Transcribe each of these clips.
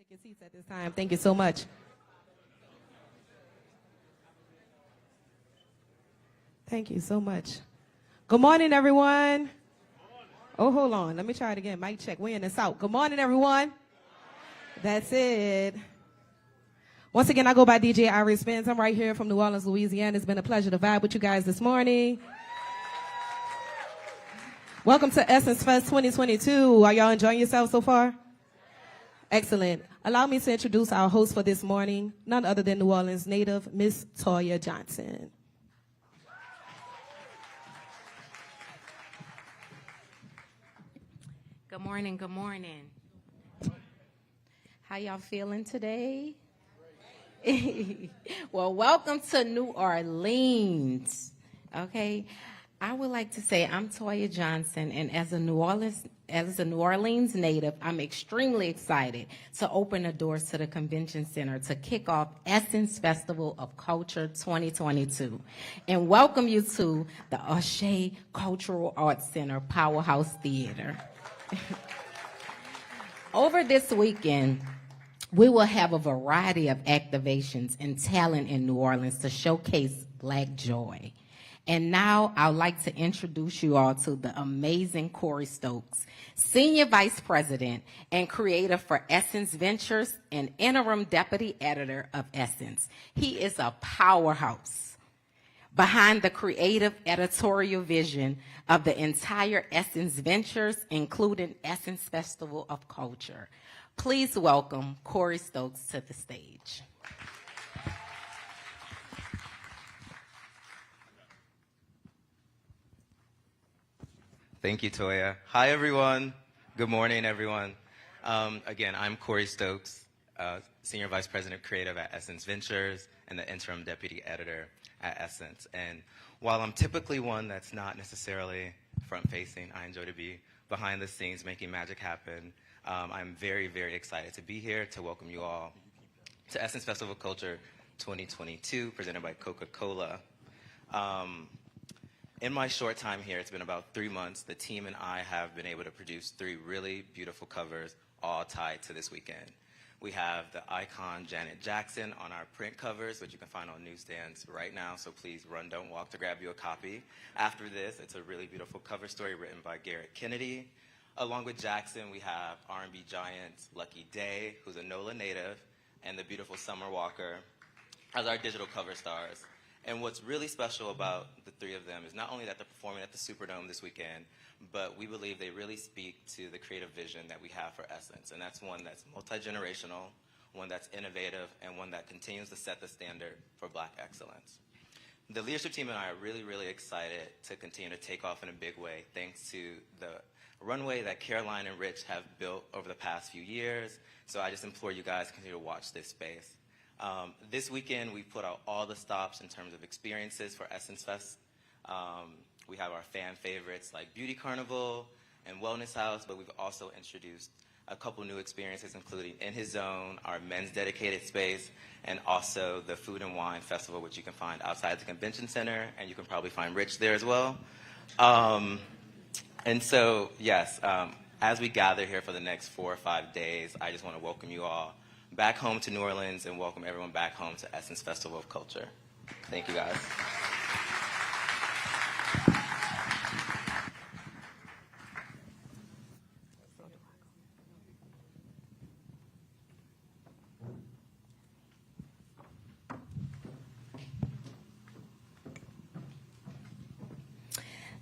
Take your seats at this time. Thank you so much. Thank you so much. Good morning, everyone. Oh, hold on. Let me try it again. Mic check. We're in the South. Good morning, everyone. That's it. Once again, I go by DJ Iris Spence. I'm right here from New Orleans, Louisiana. It's been a pleasure to vibe with you guys this morning. Welcome to Essence Fest 2022. Are y'all enjoying yourselves so far? Excellent. Allow me to introduce our host for this morning, none other than New Orleans native, Miss Toya Johnson. Good morning, good morning. How y'all feeling today? Well, welcome to New Orleans. Okay, I would like to say I'm Toya Johnson, and as a New Orleans native, I'm extremely excited to open the doors to the convention center to kick off Essence Festival of Culture 2022 and welcome you to the O'Shea Cultural Arts Center Powerhouse Theater. Over this weekend, we will have a variety of activations and talent in New Orleans to showcase Black joy. And now I'd like to introduce you all to the amazing Corey Stokes, Senior Vice President and creator for Essence Ventures and Interim Deputy Editor of Essence. He is a powerhouse behind the creative editorial vision of the entire Essence Ventures, including Essence Festival of Culture. Please welcome Corey Stokes to the stage. Thank you, Toya. Hi, everyone. Good morning, everyone. Again, I'm Corey Stokes, Senior Vice President Creative at Essence Ventures and the Interim Deputy Editor at Essence. And while I'm typically one that's not necessarily front-facing, I enjoy to be behind the scenes making magic happen. I'm very, very excited to be here to welcome you all to Essence Festival of Culture 2022, presented by CoCa-Cola. In my short time here, it's been about 3 months, the team and I have been able to produce 3 really beautiful covers, all tied to this weekend. We have the icon Janet Jackson on our print covers, which you can find on newsstands right now, so please run, don't walk to grab you a copy. After this, it's a really beautiful cover story written by Garrett Kennedy. Along with Jackson, we have R&B giants Lucky Day, who's a NOLA native, and the beautiful Summer Walker as our digital cover stars. And what's really special about the 3 of them is not only that they're performing at the Superdome this weekend, but we believe they really speak to the creative vision that we have for Essence. And that's one that's multi-generational, one that's innovative, and one that continues to set the standard for Black excellence. The leadership team and I are really, really excited to continue to take off in a big way thanks to the runway that Caroline and Rich have built over the past few years. So I just implore you guys to continue to watch this space. This weekend, we put out all the stops in terms of experiences for Essence Fest. We have our fan favorites like Beauty Carnival and Wellness House, but we've also introduced a couple new experiences, including In His Zone, our men's dedicated space, and also the Food and Wine Festival, which you can find outside the convention center, and you can probably find Rich there as well. And so, yes, as we gather here for the next 4 or 5 days, I just want to welcome you all back home to New Orleans and welcome everyone back home to Essence Festival of Culture. Thank you, guys.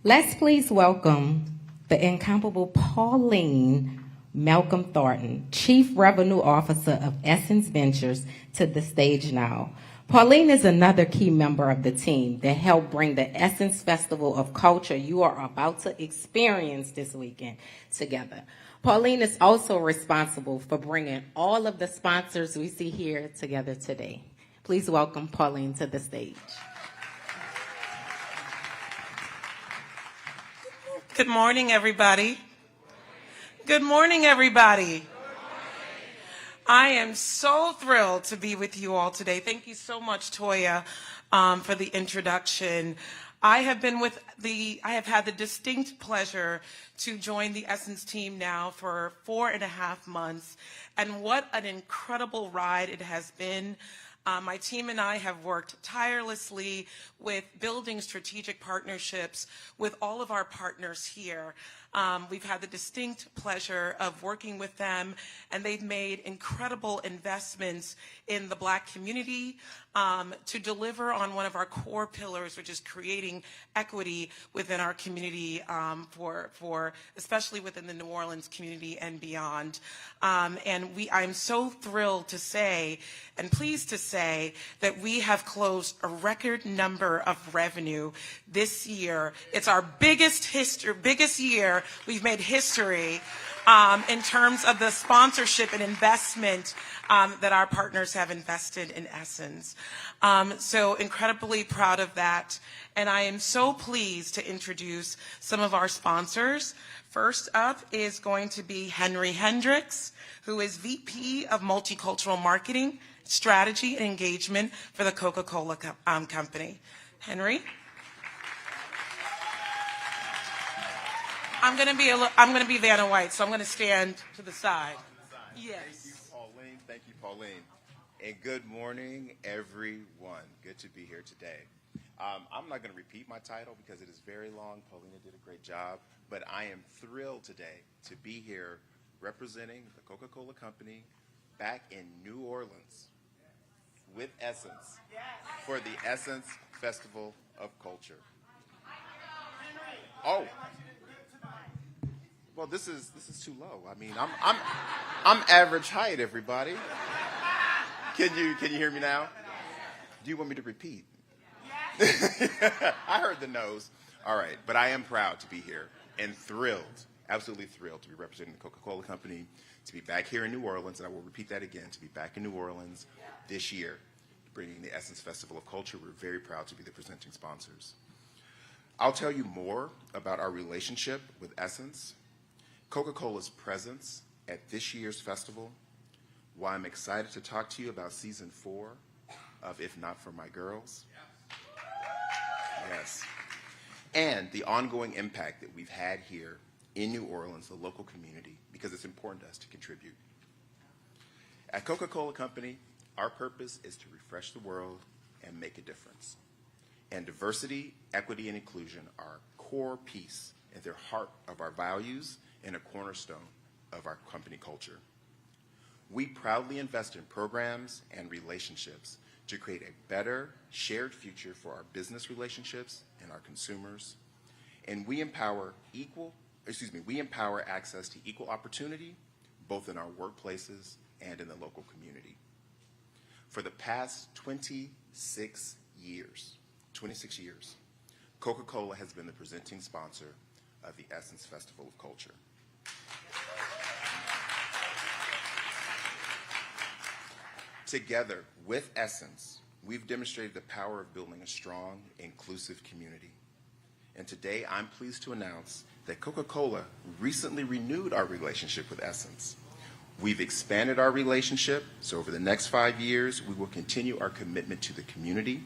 Let's please welcome the incomparable Pauline Malcolm Thornton, Chief Revenue Officer of Essence Ventures, to the stage now. Pauline is another key member of the team that helped bring the Essence Festival of Culture you are about to experience this weekend together. Pauline is also responsible for bringing all of the sponsors we see here together today. Please welcome Pauline to the stage. Good morning, everybody. Good morning, everybody. I am so thrilled to be with you all today. Thank you so much, Toya, for the introduction. I have had the distinct pleasure to join the Essence team now for 4.5 months, and what an incredible ride it has been. My team and I have worked tirelessly with building strategic partnerships with all of our partners here. We've had the distinct pleasure of working with them, and they've made incredible investments in the Black community to deliver on one of our core pillars, which is creating equity within our community, for especially within the New Orleans community and beyond. I'm so thrilled to say and pleased to say that we have closed a record number of revenue this year. It's our biggest year. We've made history in terms of the sponsorship and investment that our partners have invested in Essence. So incredibly proud of that. And I am so pleased to introduce some of our sponsors. First up is going to be Henry Hendricks, who is VP of Multicultural Marketing, Strategy, and Engagement for the Coca-Cola Company. Henry? I'm going to be Vanna White, so I'm going to stand to the side. Yes. Thank you, Pauline. Thank you, Pauline. And good morning, everyone. Good to be here today. I'm not going to repeat my title because it is very long. Paulina did a great job. But I am thrilled today to be here representing the Coca-Cola Company back in New Orleans with Essence for the Essence Festival of Culture. Oh. Well, this is too low. I mean, I'm average height, everybody. Can you hear me now? Do you want me to repeat? I heard the no's. All right, but I am proud to be here and thrilled, absolutely thrilled to be representing the Coca-Cola Company, to be back here in New Orleans, and I will repeat that again, to be back in New Orleans this year, bringing the Essence Festival of Culture. We're very proud to be the presenting sponsors. I'll tell you more about our relationship with Essence, Coca-Cola's presence at this year's festival, why I'm excited to talk to you about season 4 of If Not For My Girls. Yes. And the ongoing impact that we've had here in New Orleans, the local community, because it's important to us to contribute. At Coca-Cola Company, our purpose is to refresh the world and make a difference. And diversity, equity, and inclusion are a core piece at the heart of our values and a cornerstone of our company culture. We proudly invest in programs and relationships to create a better shared future for our business relationships and our consumers. And we empower access to equal opportunity, both in our workplaces and in the local community. For the past 26 years, Coca-Cola has been the presenting sponsor of the Essence Festival of Culture. Together with Essence, we've demonstrated the power of building a strong, inclusive community. And today, I'm pleased to announce that Coca-Cola recently renewed our relationship with Essence. We've expanded our relationship, so over the next 5 years, we will continue our commitment to the community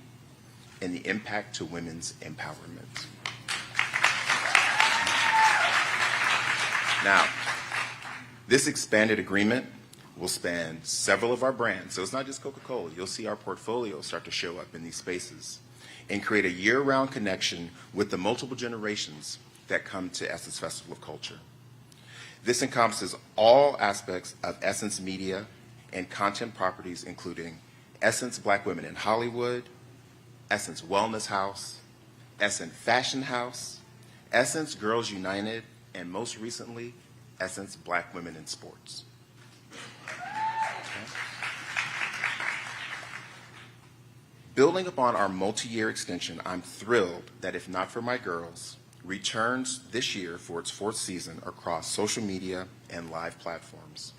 and the impact to women's empowerment. Now, this expanded agreement will span several of our brands. So it's not just Coca-Cola. You'll see our portfolio start to show up in these spaces and create a year-round connection with the multiple generations that come to Essence Festival of Culture. This encompasses all aspects of Essence media and content properties, including Essence Black Women in Hollywood, Essence Wellness House, Essence Fashion House, Essence Girls United, and most recently, Essence Black Women in Sports. Building upon our multi-year extension, I'm thrilled that If Not For My Girls returns this year for its 4th season across social media and live platforms.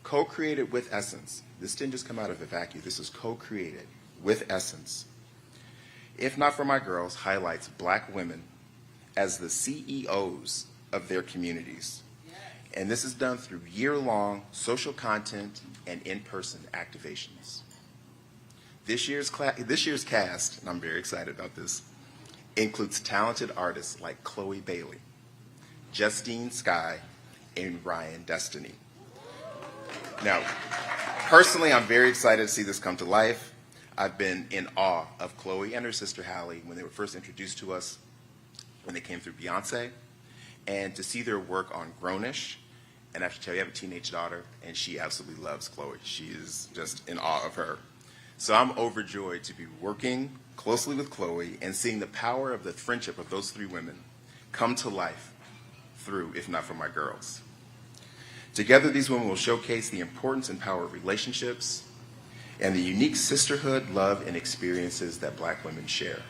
Co-created with Essence, this didn't just come out of a vacuum, this is co-created with Essence. If Not For My Girls highlights Black women as the CEOs of their communities. And this is done through year-long social content and in-person activations. This year's cast, and I'm very excited about this, includes talented artists like Chloe Bailey, Justine Sky, and Ryan Destiny. Now, personally, I'm very excited to see this come to life. I've been in awe of Chloe and her sister Hallie when they were first introduced to us when they came through Beyonce, and to see their work on Grownish. And I have to tell you, I have a teenage daughter, and she absolutely loves Chloe. She is just in awe of her. So I'm overjoyed to be working closely with Chloe and seeing the power of the friendship of those three women come to life through If Not For My Girls. Together, these women will showcase the importance and power of relationships and the unique sisterhood, love, and experiences that Black women share.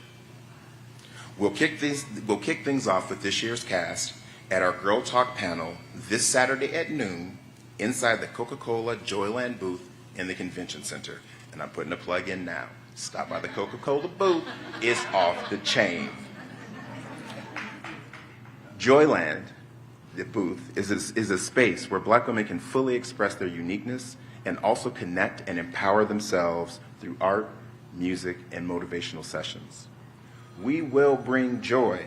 We'll kick things off with this year's cast at our Girl Talk panel this Saturday at noon inside the Coca-Cola Joyland booth in the Convention Center. And I'm putting a plug in now. Stop by the Coca-Cola booth. It's off the chain. Joyland, the booth, is a space where Black women can fully express their uniqueness and also connect and empower themselves through art, music, and motivational sessions. We will bring joy,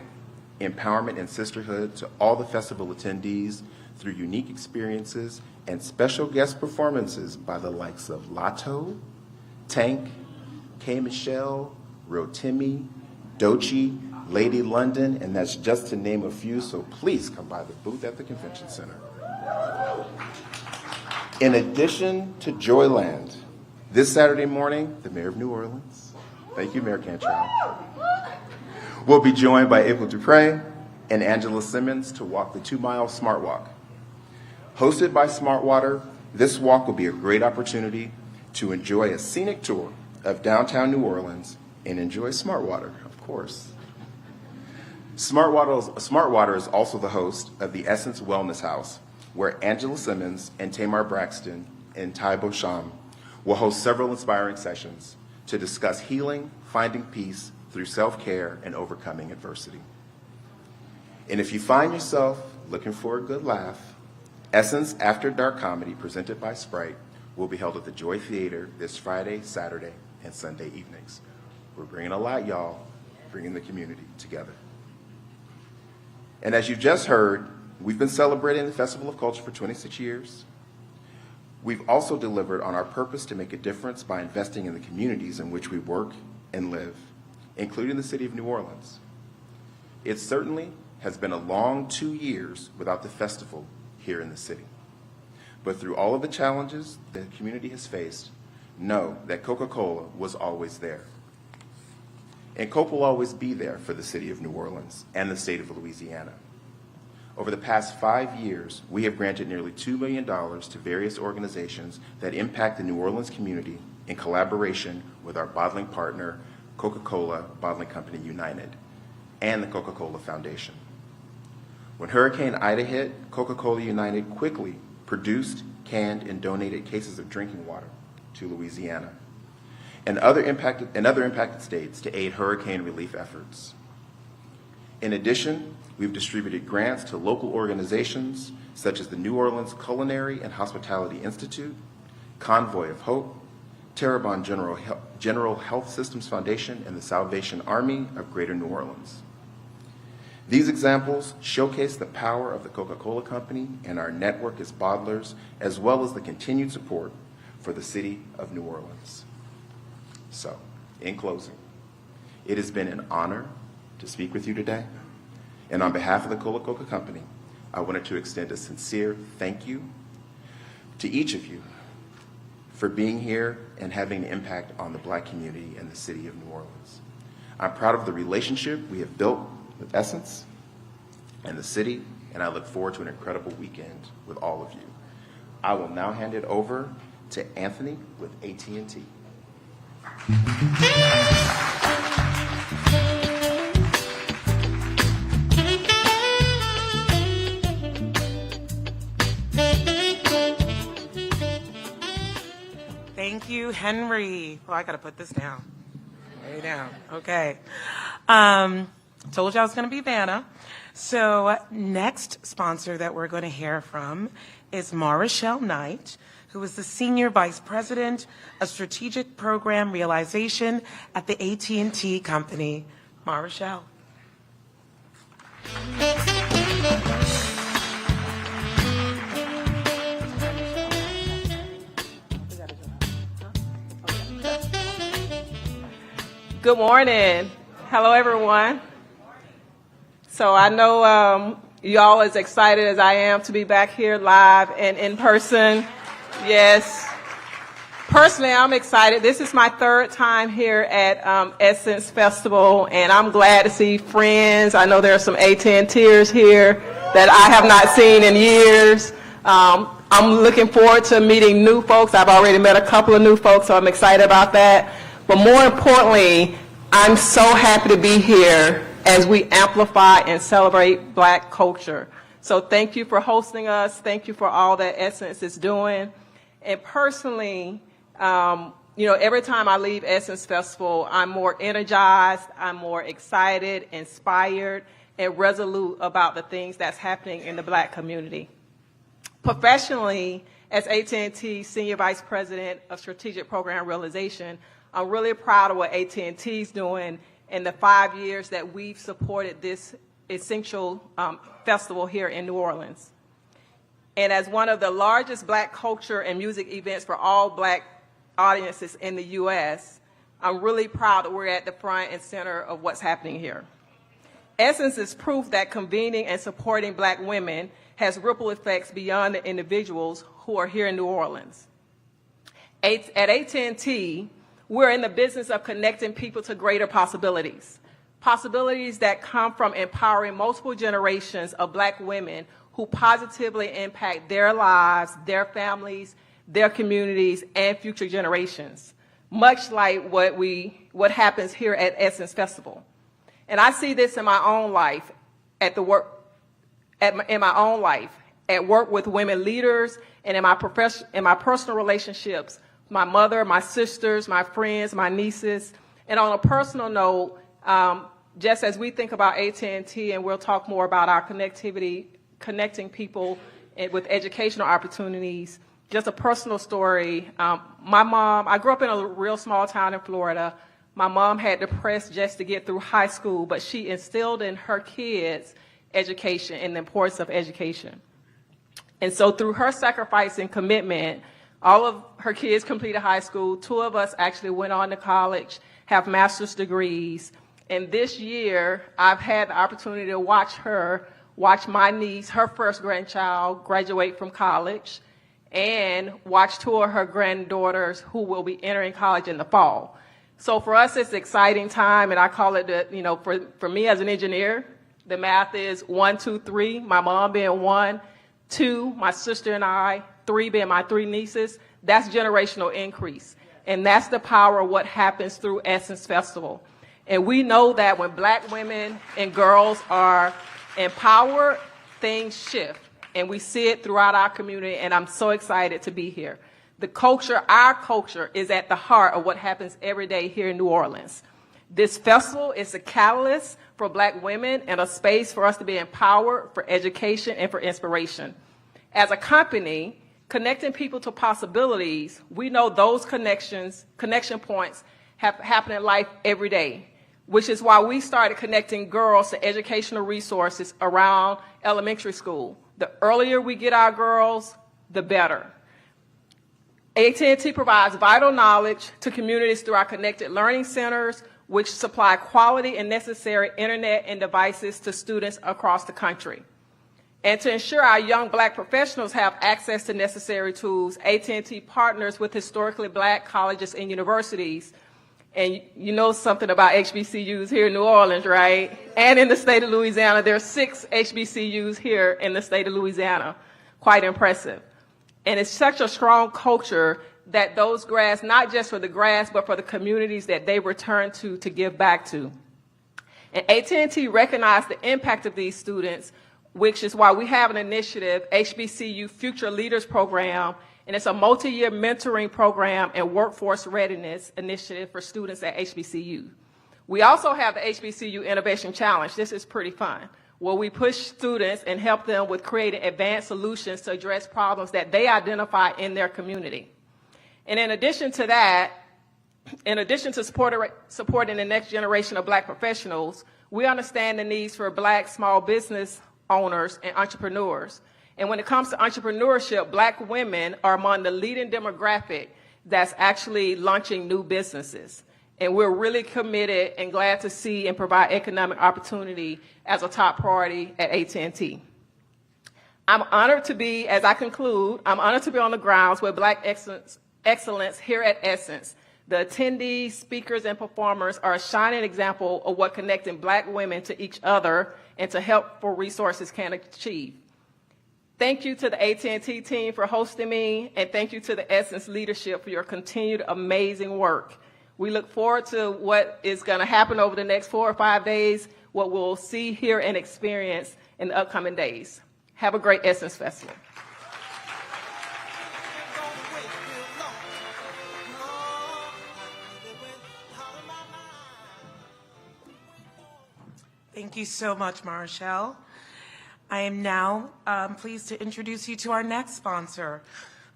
empowerment, and sisterhood to all the festival attendees through unique experiences and special guest performances by the likes of Lotto, Tank, K. Michelle, Rotimi, Doechii, Lady London, and that's just to name a few, so please come by the booth at the Convention Center. In addition to Joyland, this Saturday morning, the Mayor of New Orleans, thank you, Mayor Cantrell, will be joined by April Dupre and Angela Simmons to walk the 2-mile Smart Walk. Hosted by Smartwater, this walk will be a great opportunity to enjoy a scenic tour of downtown New Orleans and enjoy Smartwater, of course. Smartwater is also the host of the Essence Wellness House, where Angela Simmons and Tamar Braxton and Ty Beauchamp will host several inspiring sessions to discuss healing, finding peace through self-care, and overcoming adversity. And if you find yourself looking for a good laugh, Essence After Dark Comedy, presented by Sprite, will be held at the Joy Theater this Friday, Saturday, and Sunday evenings. We're bringing a lot, y'all, bringing the community together. And as you've just heard, we've been celebrating the Festival of Culture for 26 years. We've also delivered on our purpose to make a difference by investing in the communities in which we work and live, including the city of New Orleans. It certainly has been a long 2 years without the festival here in the city. But through all of the challenges the community has faced, know that Coca-Cola was always there. And Coke will always be there for the city of New Orleans and the state of Louisiana. Over the past 5 years, we have granted nearly $2 million to various organizations that impact the New Orleans community in collaboration with our bottling partner, Coca-Cola Bottling Company United, and the Coca-Cola Foundation. When Hurricane Ida hit, Coca-Cola United quickly produced, canned, and donated cases of drinking water to Louisiana and other impacted states to aid hurricane relief efforts. In addition, we've distributed grants to local organizations such as the New Orleans Culinary and Hospitality Institute, Convoy of Hope, Terrebonne General Health Systems Foundation, and the Salvation Army of Greater New Orleans. These examples showcase the power of the Coca-Cola Company and our network as bottlers, as well as the continued support for the city of New Orleans. So, in closing, it has been an honor to speak with you today. And on behalf of the Coca-Cola Company, I wanted to extend a sincere thank you to each of you for being here and having an impact on the Black community and the city of New Orleans. I'm proud of the relationship we have built with Essence and the city, and I look forward to an incredible weekend with all of you. I will now hand it over to Anthony with AT&T. Thank you, Henry. Oh, I got to put this down. Way down. Okay. Told you I was going to be Vanna. So next sponsor that we're going to hear from is Marichelle Knight, who is the Senior Vice President of Strategic Program Realization at the AT&T Company. Marichelle. Good morning. Hello, everyone. So I know you all as excited as I am to be back here live and in person. Yes. Personally, I'm excited. This is my third time here at Essence Festival, and I'm glad to see friends. I know there are some AT&Ters here that I have not seen in years. I'm looking forward to meeting new folks. I've already met a couple of new folks, so I'm excited about that. But more importantly, I'm so happy to be here as we amplify and celebrate Black culture. So thank you for hosting us. Thank you for all that Essence is doing. And personally, every time I leave Essence Festival, I'm more energized, I'm more excited, inspired, and resolute about the things that's happening in the Black community. Professionally, as AT&T Senior Vice President of Strategic Program Realization, I'm really proud of what AT&T is doing in the 5 years that we've supported this essential festival here in New Orleans. And as one of the largest Black culture and music events for all Black audiences in the U.S., I'm really proud that we're at the front and center of what's happening here. Essence is proof that convening and supporting Black women has ripple effects beyond the individuals who are here in New Orleans. At AT&T, we're in the business of connecting people to greater possibilities, possibilities that come from empowering multiple generations of Black women who positively impact their lives, their families, their communities, and future generations, much like what happens here at Essence Festival. And I see this in my own life, at work with women leaders, and in my personal relationships, my mother, my sisters, my friends, my nieces. And on a personal note, just as we think about AT&T, and we'll talk more about our connectivity, connecting people with educational opportunities, just a personal story. My mom, I grew up in a real small town in Florida. My mom had to press just to get through high school, but she instilled in her kids education and the importance of education. And so through her sacrifice and commitment, all of her kids completed high school. 2 of us actually went on to college, have master's degrees. And this year, I've had the opportunity to watch my niece, her first grandchild, graduate from college, and watch 2 of her granddaughters who will be entering college in the fall. So for us, it's an exciting time, and I call it, for me as an engineer, the math is 1, 2, 3, my mom being 1, 2, my sister and I, 3 being my 3 nieces. That's generational increase. And that's the power of what happens through Essence Festival. And we know that when Black women and girls are empowered, things shift. And we see it throughout our community, and I'm so excited to be here. The culture, our culture, is at the heart of what happens every day here in New Orleans. This festival is a catalyst for Black women and a space for us to be empowered for education and for inspiration. As a company, connecting people to possibilities, we know those connection points happen in life every day, which is why we started connecting girls to educational resources around elementary school. The earlier we get our girls, the better. AT&T provides vital knowledge to communities through our connected learning centers, which supply quality and necessary internet and devices to students across the country. And to ensure our young Black professionals have access to necessary tools, AT&T partners with historically Black colleges and universities. And you know something about HBCUs here in New Orleans, right? And in the state of Louisiana, there are 6 HBCUs here in the state of Louisiana. Quite impressive. And it's such a strong culture that those grads, not just for the grads, but for the communities that they return to give back to. And AT&T recognized the impact of these students, which is why we have an initiative, HBCU Future Leaders Program, and it's a multi-year mentoring program and workforce readiness initiative for students at HBCU. We also have the HBCU Innovation Challenge. This is pretty fun, where we push students and help them with creating advanced solutions to address problems that they identify in their community. And in addition to that, In addition to supporting the next generation of Black professionals, we understand the needs for Black small business owners and entrepreneurs. And when it comes to entrepreneurship, Black women are among the leading demographic that's actually launching new businesses. And we're really committed and glad to see and provide economic opportunity as a top priority at AT&T. I'm honored to be, as I conclude, I'm honored to be on the grounds with Black excellence here at Essence. The attendees, speakers, and performers are a shining example of what connecting Black women to each other and to helpful resources can achieve. Thank you to the AT&T team for hosting me, and thank you to the Essence leadership for your continued amazing work. We look forward to what is going to happen over the next 4 or 5 days, what we'll see, hear, and experience in the upcoming days. Have a great Essence Festival. Thank you so much, Marshall. I am now pleased to introduce you to our next sponsor,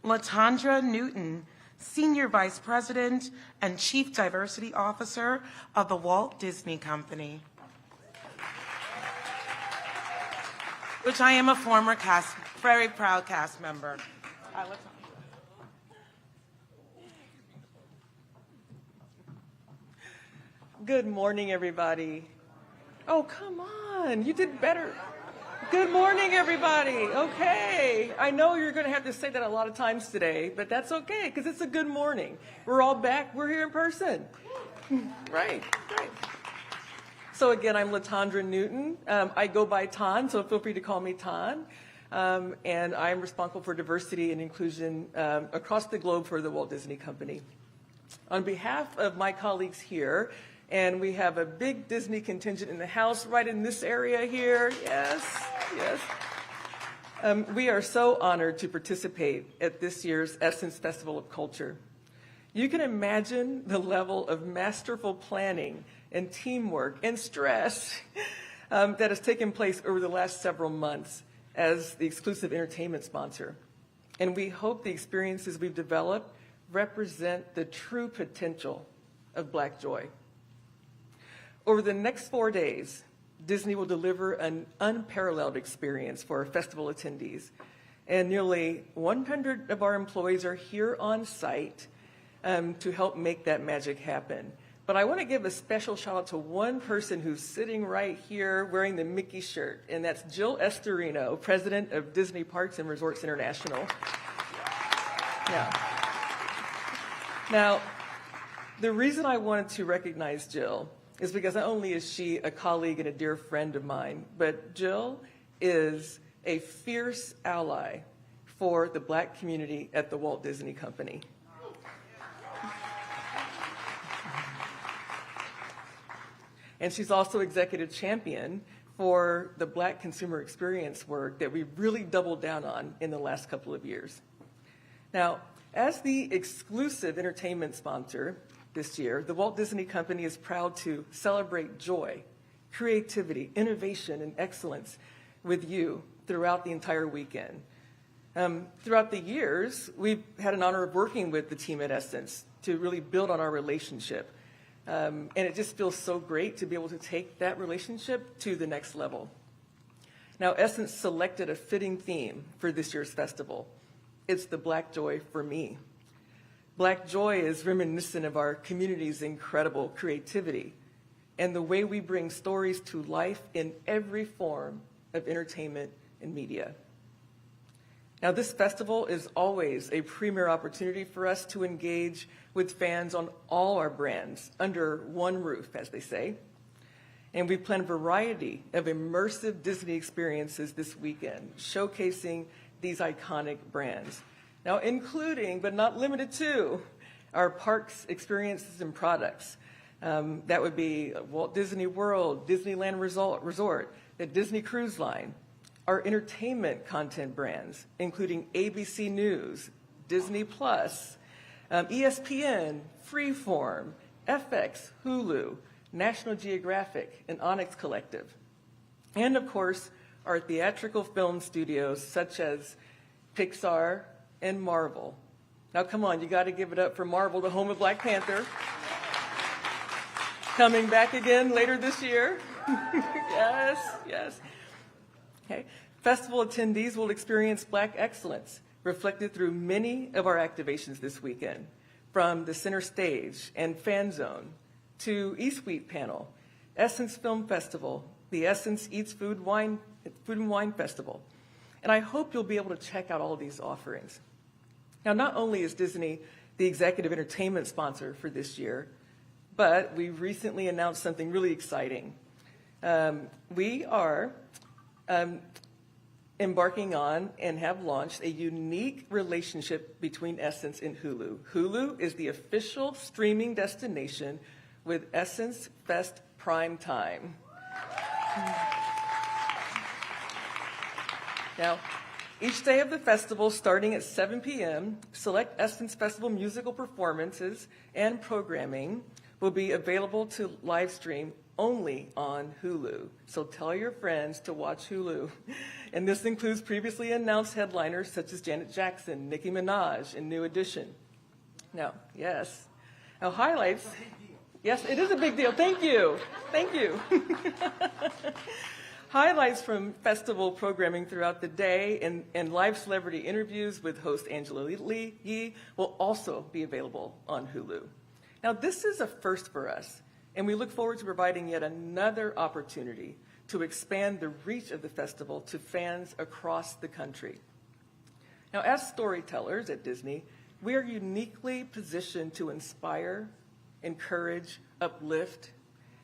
LaTondra Newton, Senior Vice President and Chief Diversity Officer of the Walt Disney Company, which I am a former very proud cast member. Good morning, everybody. Oh, come on, you did better. Good morning, everybody. Okay, I know you're going to have to say that a lot of times today, but that's okay, because it's a good morning. We're all back. We're here in person. Right. So again, I'm LaTondra Newton. I go by Ton, so feel free to call me Ton. And I'm responsible for diversity and inclusion across the globe for the Walt Disney Company. On behalf of my colleagues here, and we have a big Disney contingent in the house right in this area here. Yes. We are so honored to participate at this year's Essence Festival of Culture. You can imagine the level of masterful planning and teamwork and stress that has taken place over the last several months as the exclusive entertainment sponsor. And we hope the experiences we've developed represent the true potential of Black joy. Over the next 4 days, Disney will deliver an unparalleled experience for our festival attendees. And nearly 100 of our employees are here on site to help make that magic happen. But I want to give a special shout out to one person who's sitting right here wearing the Mickey shirt, and that's Jill Estorino, President of Disney Parks and Resorts International. Yeah. Now, the reason I wanted to recognize Jill is because not only is she a colleague and a dear friend of mine, but Jill is a fierce ally for the Black community at the Walt Disney Company. And she's also executive champion for the Black consumer experience work that we've really doubled down on in the last couple of years. Now, as the exclusive entertainment sponsor this year, the Walt Disney Company is proud to celebrate joy, creativity, innovation, and excellence with you throughout the entire weekend. Throughout the years, we've had an honor of working with the team at Essence to really build on our relationship. And it just feels so great to be able to take that relationship to the next level. Now, Essence selected a fitting theme for this year's festival. It's the Black Joy for Me. Black joy is reminiscent of our community's incredible creativity and the way we bring stories to life in every form of entertainment and media. Now, this festival is always a premier opportunity for us to engage with fans on all our brands under one roof, as they say. And we plan a variety of immersive Disney experiences this weekend, showcasing these iconic brands. Now, including, but not limited to, our parks, experiences, and products. That would be Walt Disney World, Disneyland Resort, the Disney Cruise Line, our entertainment content brands, including ABC News, Disney Plus, ESPN, Freeform, FX, Hulu, National Geographic, and Onyx Collective. And of course, our theatrical film studios such as Pixar and Marvel. Now come on, you got to give it up for Marvel, the home of Black Panther. coming back again later this year. Yes, yes. Okay. Festival attendees will experience Black excellence reflected through many of our activations this weekend, from the center stage and fan zone to E-Suite panel, Essence Film Festival, the Essence Eats Food and Wine Festival. And I hope you'll be able to check out all of these offerings. Now, not only is Disney the executive entertainment sponsor for this year, but we recently announced something really exciting. We are embarking on and have launched a unique relationship between Essence and Hulu. Hulu is the official streaming destination with Essence Fest Prime Time. Now, each day of the festival, starting at 7 p.m., select Essence Festival musical performances and programming will be available to live stream only on Hulu. So tell your friends to watch Hulu. And this includes previously announced headliners such as Janet Jackson, Nicki Minaj, and New Edition. Now, yes. Now, highlights. Yes, it is a big deal. Thank you. Thank you. Highlights from festival programming throughout the day and live celebrity interviews with host Angela Yee will also be available on Hulu. Now, this is a first for us, and we look forward to providing yet another opportunity to expand the reach of the festival to fans across the country. Now, as storytellers at Disney, we are uniquely positioned to inspire, encourage, uplift,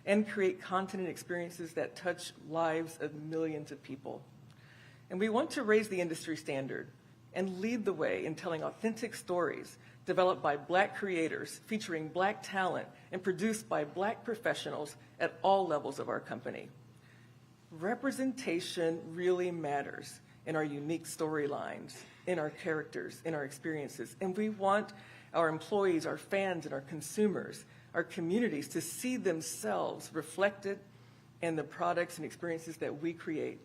and create content and experiences that touch lives of millions of people. And we want to raise the industry standard and lead the way in telling authentic stories developed by Black creators, featuring Black talent, and produced by Black professionals at all levels of our company. Representation really matters in our unique storylines, in our characters, in our experiences, and we want our employees, our fans, and our consumers, our communities to see themselves reflected in the products and experiences that we create.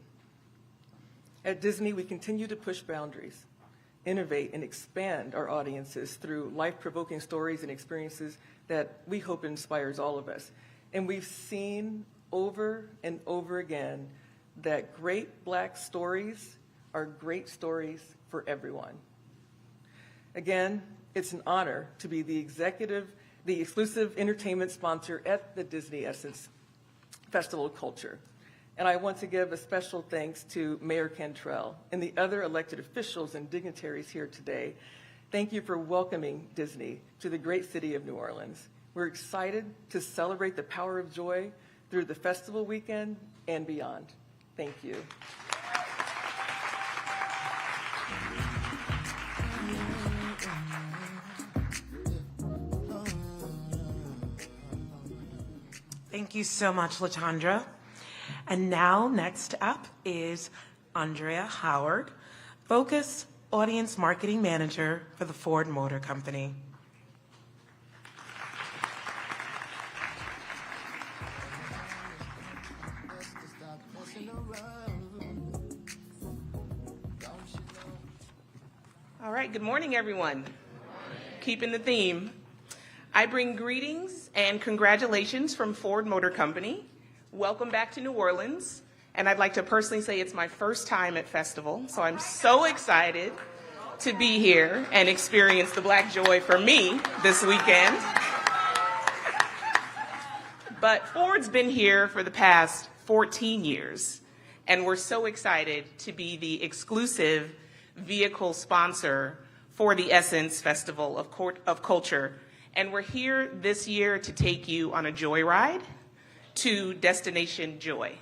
At Disney, we continue to push boundaries, innovate, and expand our audiences through life-provoking stories and experiences that we hope inspires all of us. And we've seen over and over again that great Black stories are great stories for everyone. Again, it's an honor to be the exclusive entertainment sponsor at the Disney Essence Festival of Culture. And I want to give a special thanks to Mayor Cantrell and the other elected officials and dignitaries here today. Thank you for welcoming Disney to the great city of New Orleans. We're excited to celebrate the power of joy through the festival weekend and beyond. Thank you. Thank you so much, LaTondra. And now, next up is Andrea Howard, Focus Audience Marketing Manager for the Ford Motor Company. All right, good morning, everyone. Keeping the theme. I bring greetings and congratulations from Ford Motor Company. Welcome back to New Orleans. And I'd like to personally say it's my first time at Festival, so I'm so excited to be here and experience the Black Joy for me this weekend. But Ford's been here for the past 14 years, and we're so excited to be the exclusive vehicle sponsor for the Essence Festival of Culture. And we're here this year to take you on a joyride to Destination Joy.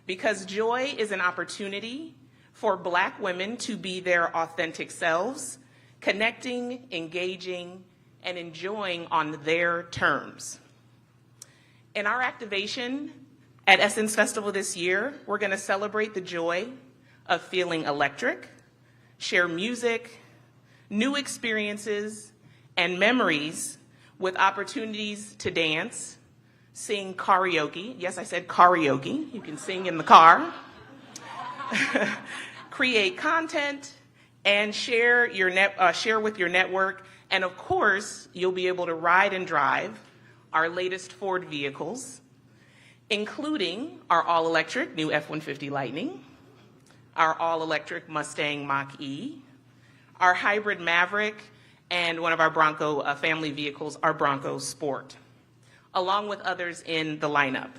Because joy is an opportunity for Black women to be their authentic selves, connecting, engaging, and enjoying on their terms. In our activation at Essence Festival this year, we're going to celebrate the joy of feeling electric, share music, new experiences, and memories with opportunities to dance, sing karaoke. Yes, I said karaoke. You can sing in the car. Create content and share with your network. And of course, you'll be able to ride and drive our latest Ford vehicles, including our all-electric new F-150 Lightning, our all-electric Mustang Mach-E, our hybrid Maverick, and one of our Bronco family vehicles, our Bronco Sport, along with others in the lineup.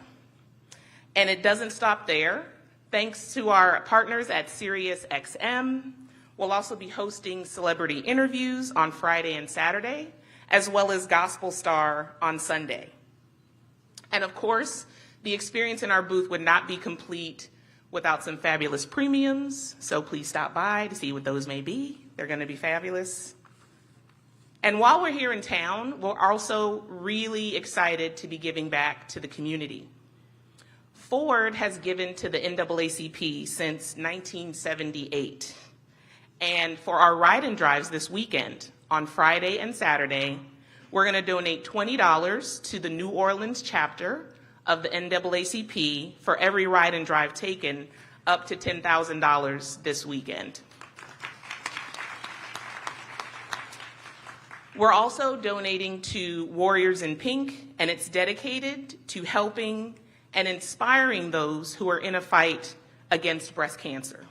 And it doesn't stop there. Thanks to our partners at SiriusXM, we'll also be hosting celebrity interviews on Friday and Saturday, as well as Gospel Star on Sunday. And of course, the experience in our booth would not be complete without some fabulous premiums, so please stop by to see what those may be. They're going to be fabulous. And while we're here in town, we're also really excited to be giving back to the community. Ford has given to the NAACP since 1978. And for our ride and drives this weekend, on Friday and Saturday, we're going to donate $20 to the New Orleans chapter of the NAACP for every ride and drive taken, up to $10,000 this weekend. We're also donating to Warriors in Pink, and it's dedicated to helping and inspiring those who are in a fight against breast cancer.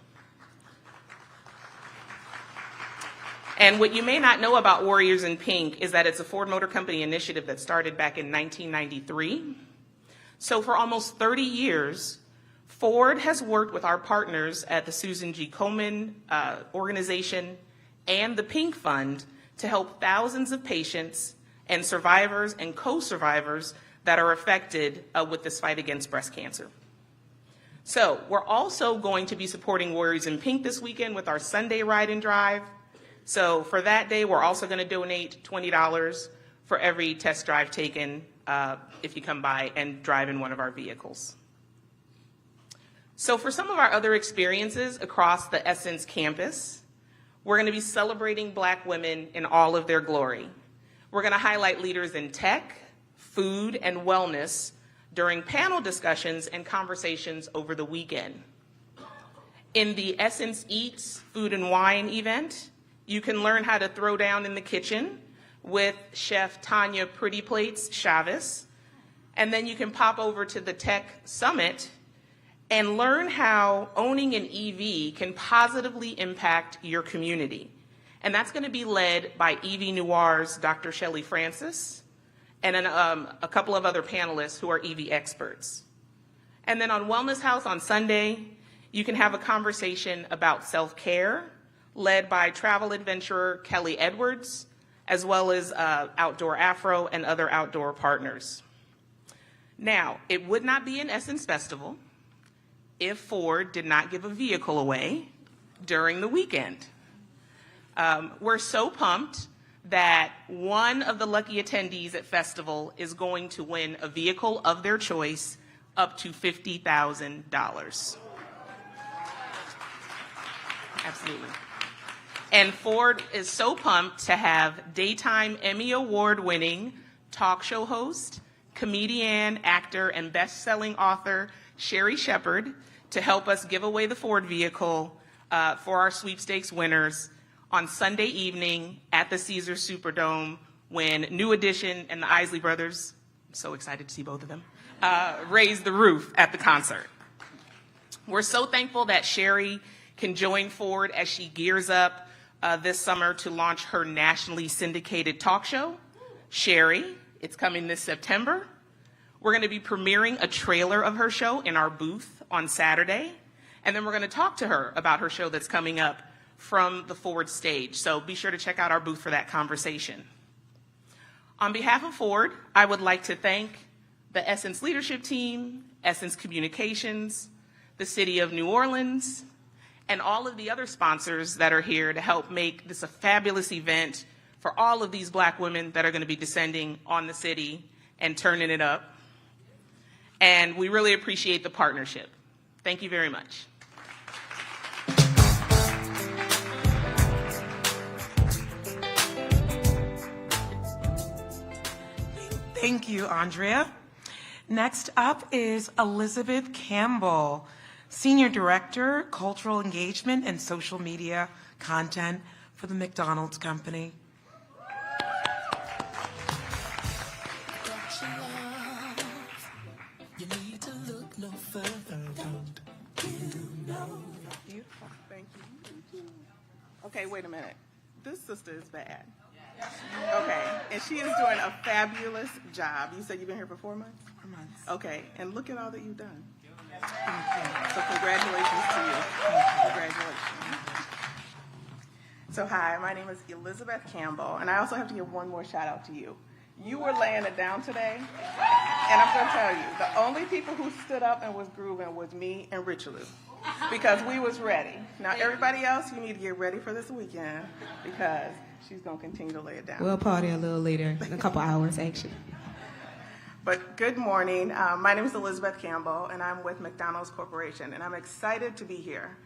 And what you may not know about Warriors in Pink is that it's a Ford Motor Company initiative that started back in 1993. So for almost 30 years, Ford has worked with our partners at the Susan G. Komen organization and the Pink Fund to help thousands of patients and survivors and co-survivors that are affected with this fight against breast cancer. So we're also going to be supporting Warriors in Pink this weekend with our Sunday ride and drive. So for that day, we're also going to donate $20 for every test drive taken if you come by and drive in one of our vehicles. So for some of our other experiences across the Essence campus, we're going to be celebrating Black women in all of their glory. We're going to highlight leaders in tech, food, and wellness during panel discussions and conversations over the weekend. In the Essence Eats Food and Wine event, you can learn how to throw down in the kitchen with Chef Tanya Pretty Plates Chavez. And then you can pop over to the Tech Summit and learn how owning an EV can positively impact your community. And that's going to be led by EV Noir's Dr. Shelley Francis and a couple of other panelists who are EV experts. And then on Wellness House on Sunday, you can have a conversation about self-care led by travel adventurer Kelly Edwards, as well as Outdoor Afro and other outdoor partners. Now, it would not be an Essence Festival if Ford did not give a vehicle away during the weekend. We're so pumped that one of the lucky attendees at Festival is going to win a vehicle of their choice up to $50,000. Absolutely. And Ford is so pumped to have Daytime Emmy Award-winning talk show host, comedian, actor, and best-selling author Sherry Shepard to help us give away the Ford vehicle for our sweepstakes winners on Sunday evening at the Caesars Superdome when New Edition and the Isley Brothers, I'm so excited to see both of them, raise the roof at the concert. We're so thankful that Sherry can join Ford as she gears up this summer to launch her nationally syndicated talk show, Sherry. It's coming this September. We're going to be premiering a trailer of her show in our booth on Saturday, and then we're going to talk to her about her show that's coming up from the Ford stage. So be sure to check out our booth for that conversation. On behalf of Ford, I would like to thank the Essence leadership team, Essence Communications, the City of New Orleans, and all of the other sponsors that are here to help make this a fabulous event for all of these Black women that are going to be descending on the city and turning it up. And we really appreciate the partnership. Thank you very much. Thank you, Andrea. Next up is Elizabeth Campbell, Senior Director, Cultural Engagement and Social Media Content for the McDonald's Company. Thank you. Okay, wait a minute. This sister is bad. Okay, and she is doing a fabulous job. You said you've been here for 4 months? 4 months. Okay, and look at all that you've done. So congratulations to you. Congratulations. So hi, my name is Elizabeth Campbell, and I also have to give one more shout out to you. You were laying it down today, and I'm going to tell you, the only people who stood up and was grooving was me and Richelieu, because we was ready. Now everybody else, you need to get ready for this weekend, because she's going to continue to lay it down. We'll party a little later, in a couple hours, actually. But good morning. My name is Elizabeth Campbell, and I'm with McDonald's Corporation, and I'm excited to be here.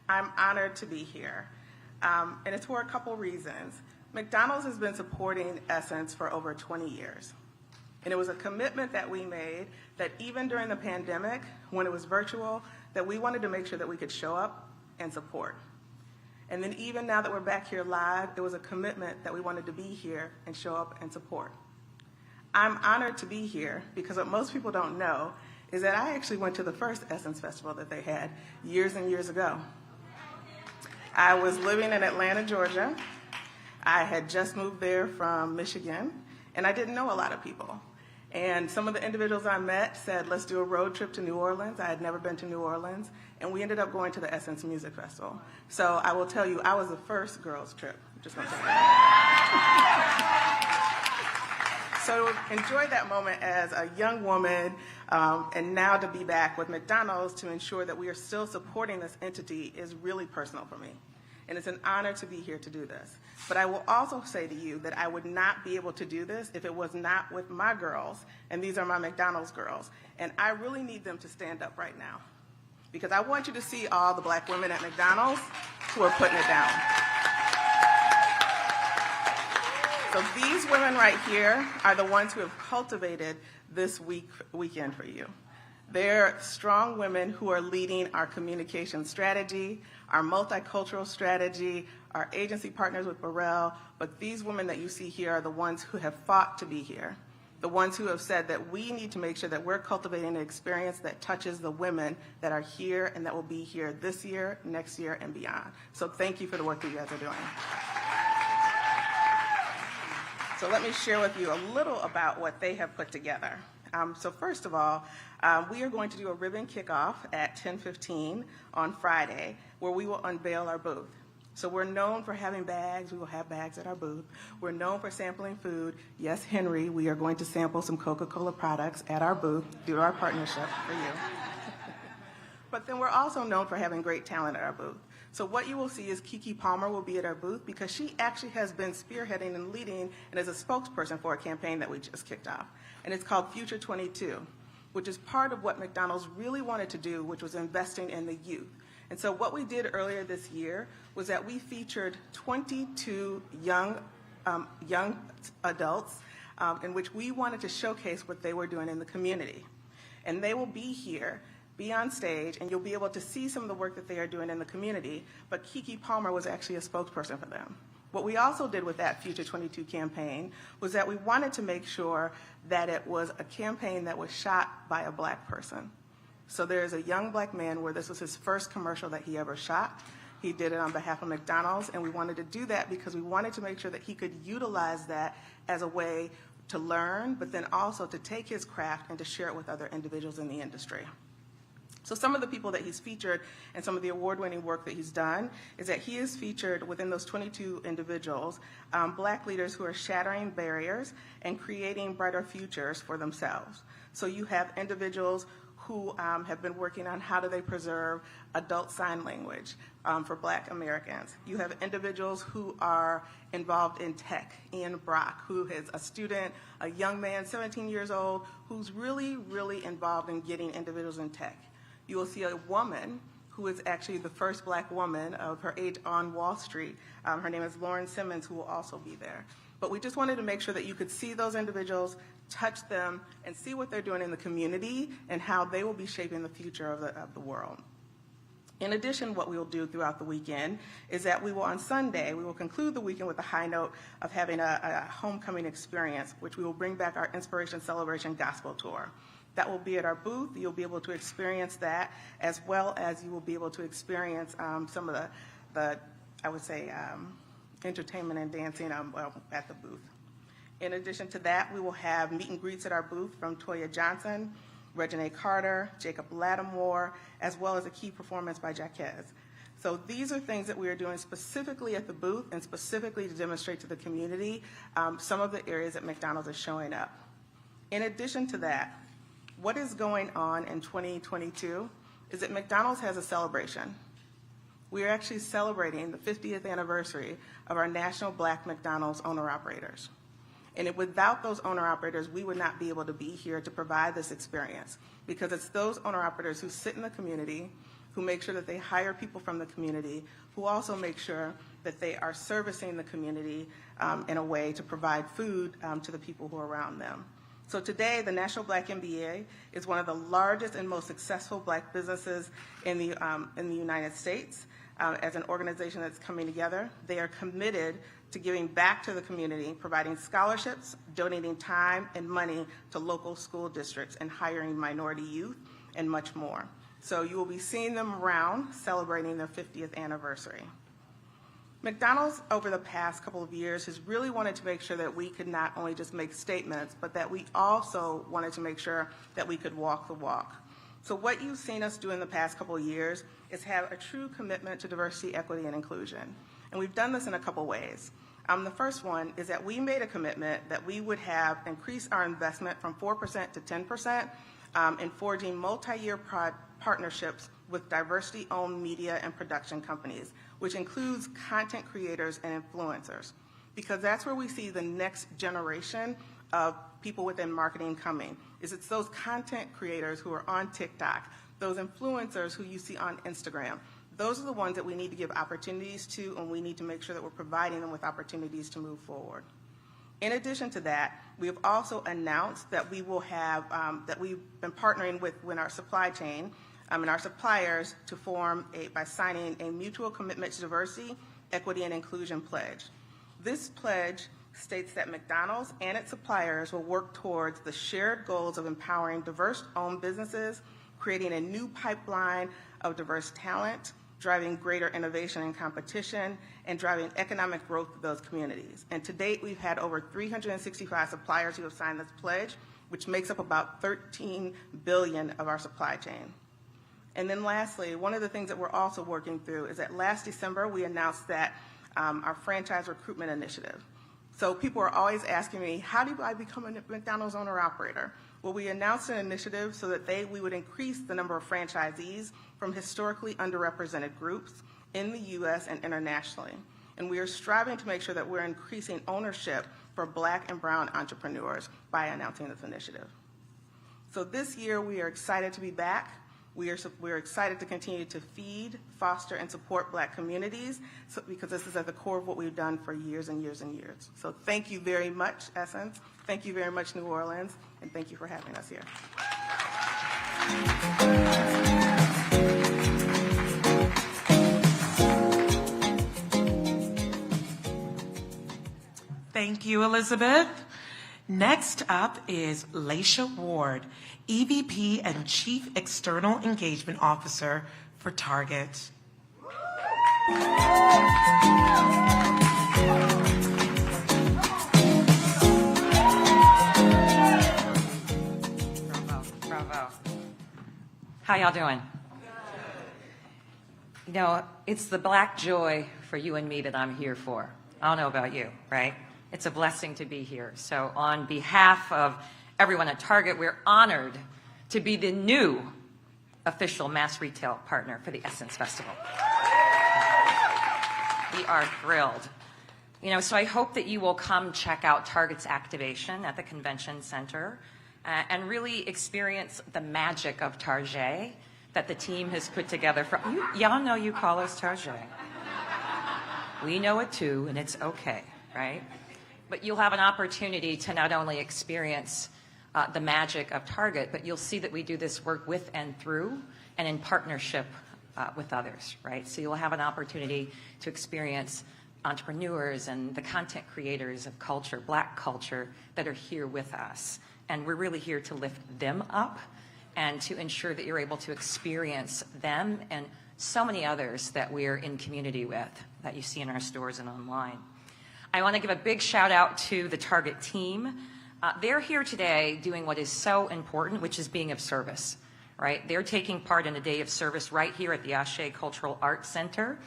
I'm honored to be here, and it's for a couple reasons. McDonald's has been supporting Essence for over 20 years, and it was a commitment that we made that even during the pandemic, when it was virtual, that we wanted to make sure that we could show up and support. And then even now that we're back here live, it was a commitment that we wanted to be here and show up and support. I'm honored to be here because what most people don't know is that I actually went to the first Essence Festival that they had years and years ago. I was living in Atlanta, Georgia. I had just moved there from Michigan, and I didn't know a lot of people. And some of the individuals I met said, let's do a road trip to New Orleans. I had never been to New Orleans, and we ended up going to the Essence Music Festival. So I will tell you, I was the first girls' trip. I'm just gonna tell you that. So enjoy that moment as a young woman, and now to be back with McDonald's to ensure that we are still supporting this entity is really personal for me. And it's an honor to be here to do this. But I will also say to you that I would not be able to do this if it was not with my girls, and these are my McDonald's girls. And I really need them to stand up right now, because I want you to see all the black women at McDonald's who are putting it down. So these women right here are the ones who have cultivated this weekend for you. They're strong women who are leading our communication strategy, our multicultural strategy, our agency partners with Burrell, but these women that you see here are the ones who have fought to be here, the ones who have said that we need to make sure that we're cultivating an experience that touches the women that are here and that will be here this year, next year, and beyond. So thank you for the work that you guys are doing. So let me share with you a little about what they have put together. So first of all, we are going to do a ribbon kickoff at 10:15 on Friday, where we will unveil our booth. So we're known for having bags. We will have bags at our booth. We're known for sampling food. Yes, Henry, we are going to sample some Coca-Cola products at our booth due to our partnership for you. But then we're also known for having great talent at our booth. So what you will see is Keke Palmer will be at our booth because she actually has been spearheading and leading and is a spokesperson for a campaign that we just kicked off. And it's called Future 22, which is part of what McDonald's really wanted to do, which was investing in the youth. And so what we did earlier this year was that we featured 22 young adults in which we wanted to showcase what they were doing in the community. And they will be here, be on stage, and you'll be able to see some of the work that they are doing in the community, but Keke Palmer was actually a spokesperson for them. What we also did with that Future 22 campaign was that we wanted to make sure that it was a campaign that was shot by a black person. So there's a young black man where this was his first commercial that he ever shot. He did it on behalf of McDonald's, and we wanted to do that because we wanted to make sure that he could utilize that as a way to learn, but then also to take his craft and to share it with other individuals in the industry. So some of the people that he's featured and some of the award-winning work that he's done is that he has featured within those 22 individuals, black leaders who are shattering barriers and creating brighter futures for themselves. So you have individuals who have been working on how do they preserve adult sign language for black Americans. You have individuals who are involved in tech. Ian Brock, who is a student, a young man, 17 years old, who's really, really involved in getting individuals in tech. You will see a woman who is actually the first black woman of her age on Wall Street. Her name is Lauren Simmons, who will also be there. But we just wanted to make sure that you could see those individuals, touch them, and see what they're doing in the community and how they will be shaping the future of the world. In addition, what we will do throughout the weekend is that we will, on Sunday, we will conclude the weekend with a high note of having a homecoming experience, which we will bring back our Inspiration Celebration Gospel Tour. That will be at our booth. You'll be able to experience that, as well as you will be able to experience some of the I would say, entertainment and dancing at the booth. In addition to that, we will have meet and greets at our booth from Toya Johnson, Reginae Carter, Jacob Lattimore, as well as a key performance by Jaquez. So these are things that we are doing specifically at the booth and specifically to demonstrate to the community some of the areas that McDonald's is showing up. In addition to that, what is going on in 2022 is that McDonald's has a celebration. We are actually celebrating the 50th anniversary of our National Black McDonald's Owner-Operators. And without those owner-operators, we would not be able to be here to provide this experience, because it's those owner-operators who sit in the community, who make sure that they hire people from the community, who also make sure that they are servicing the community in a way to provide food to the people who are around them. So today, the National Black MBA is one of the largest and most successful Black businesses in the United States. As an organization that's coming together, they are committed to giving back to the community, providing scholarships, donating time and money to local school districts, and hiring minority youth, and much more. So you will be seeing them around celebrating their 50th anniversary. McDonald's, over the past couple of years, has really wanted to make sure that we could not only just make statements, but that we also wanted to make sure that we could walk the walk. So what you've seen us do in the past couple of years is have a true commitment to diversity, equity, and inclusion. And we've done this in a couple ways. The first one is that we made a commitment that we would have increased our investment from 4% to 10% in forging multi-year partnerships with diversity-owned media and production companies, which includes content creators and influencers, because that's where we see the next generation of people within marketing coming. It's those content creators who are on TikTok, those influencers who you see on Instagram. Those are the ones that we need to give opportunities to, and we need to make sure that we're providing them with opportunities to move forward. In addition to that, we have also announced that we will have, that we've been partnering with our supply chain and our suppliers to form by signing a mutual commitment to diversity, equity, and inclusion pledge. This pledge states that McDonald's and its suppliers will work towards the shared goals of empowering diverse-owned businesses, creating a new pipeline of diverse talent, driving greater innovation and competition, and driving economic growth of those communities. And to date, we've had over 365 suppliers who have signed this pledge, which makes up about $13 billion of our supply chain. And then lastly, one of the things that we're also working through is that last December, we announced that our franchise recruitment initiative. So people are always asking me, how do I become a McDonald's owner-operator? Well, we announced an initiative so that we would increase the number of franchisees from historically underrepresented groups in the U.S. and internationally. And we are striving to make sure that we're increasing ownership for Black and brown entrepreneurs by announcing this initiative. So this year, we are excited to be back. We're excited to continue to feed, foster, and support Black communities, because this is at the core of what we've done for years and years and years. So thank you very much, Essence. Thank you very much, New Orleans, and thank you for having us here. Thank you, Elizabeth. Next up is Laisha Ward, EVP and Chief External Engagement Officer for Target. Bravo. How y'all doing? You know, it's the Black joy for you and me that I'm here for. I don't know about you, right? It's a blessing to be here. So on behalf of everyone at Target, we're honored to be the new official mass retail partner for the Essence Festival. We are thrilled. You know, so I hope that you will come check out Target's activation at the convention center and really experience the magic of Target that the team has put together. Y'all know you call us Target. We know it too, and it's okay, right? But you'll have an opportunity to not only experience the magic of Target, but you'll see that we do this work with and through and in partnership with others, right? So you'll have an opportunity to experience entrepreneurs and the content creators of culture, Black culture, that are here with us. And we're really here to lift them up and to ensure that you're able to experience them and so many others that we're in community with that you see in our stores and online. I want to give a big shout out to the Target team. They're here today doing what is so important, which is being of service, right? They're taking part in a day of service right here at the Ashe Cultural Arts Center.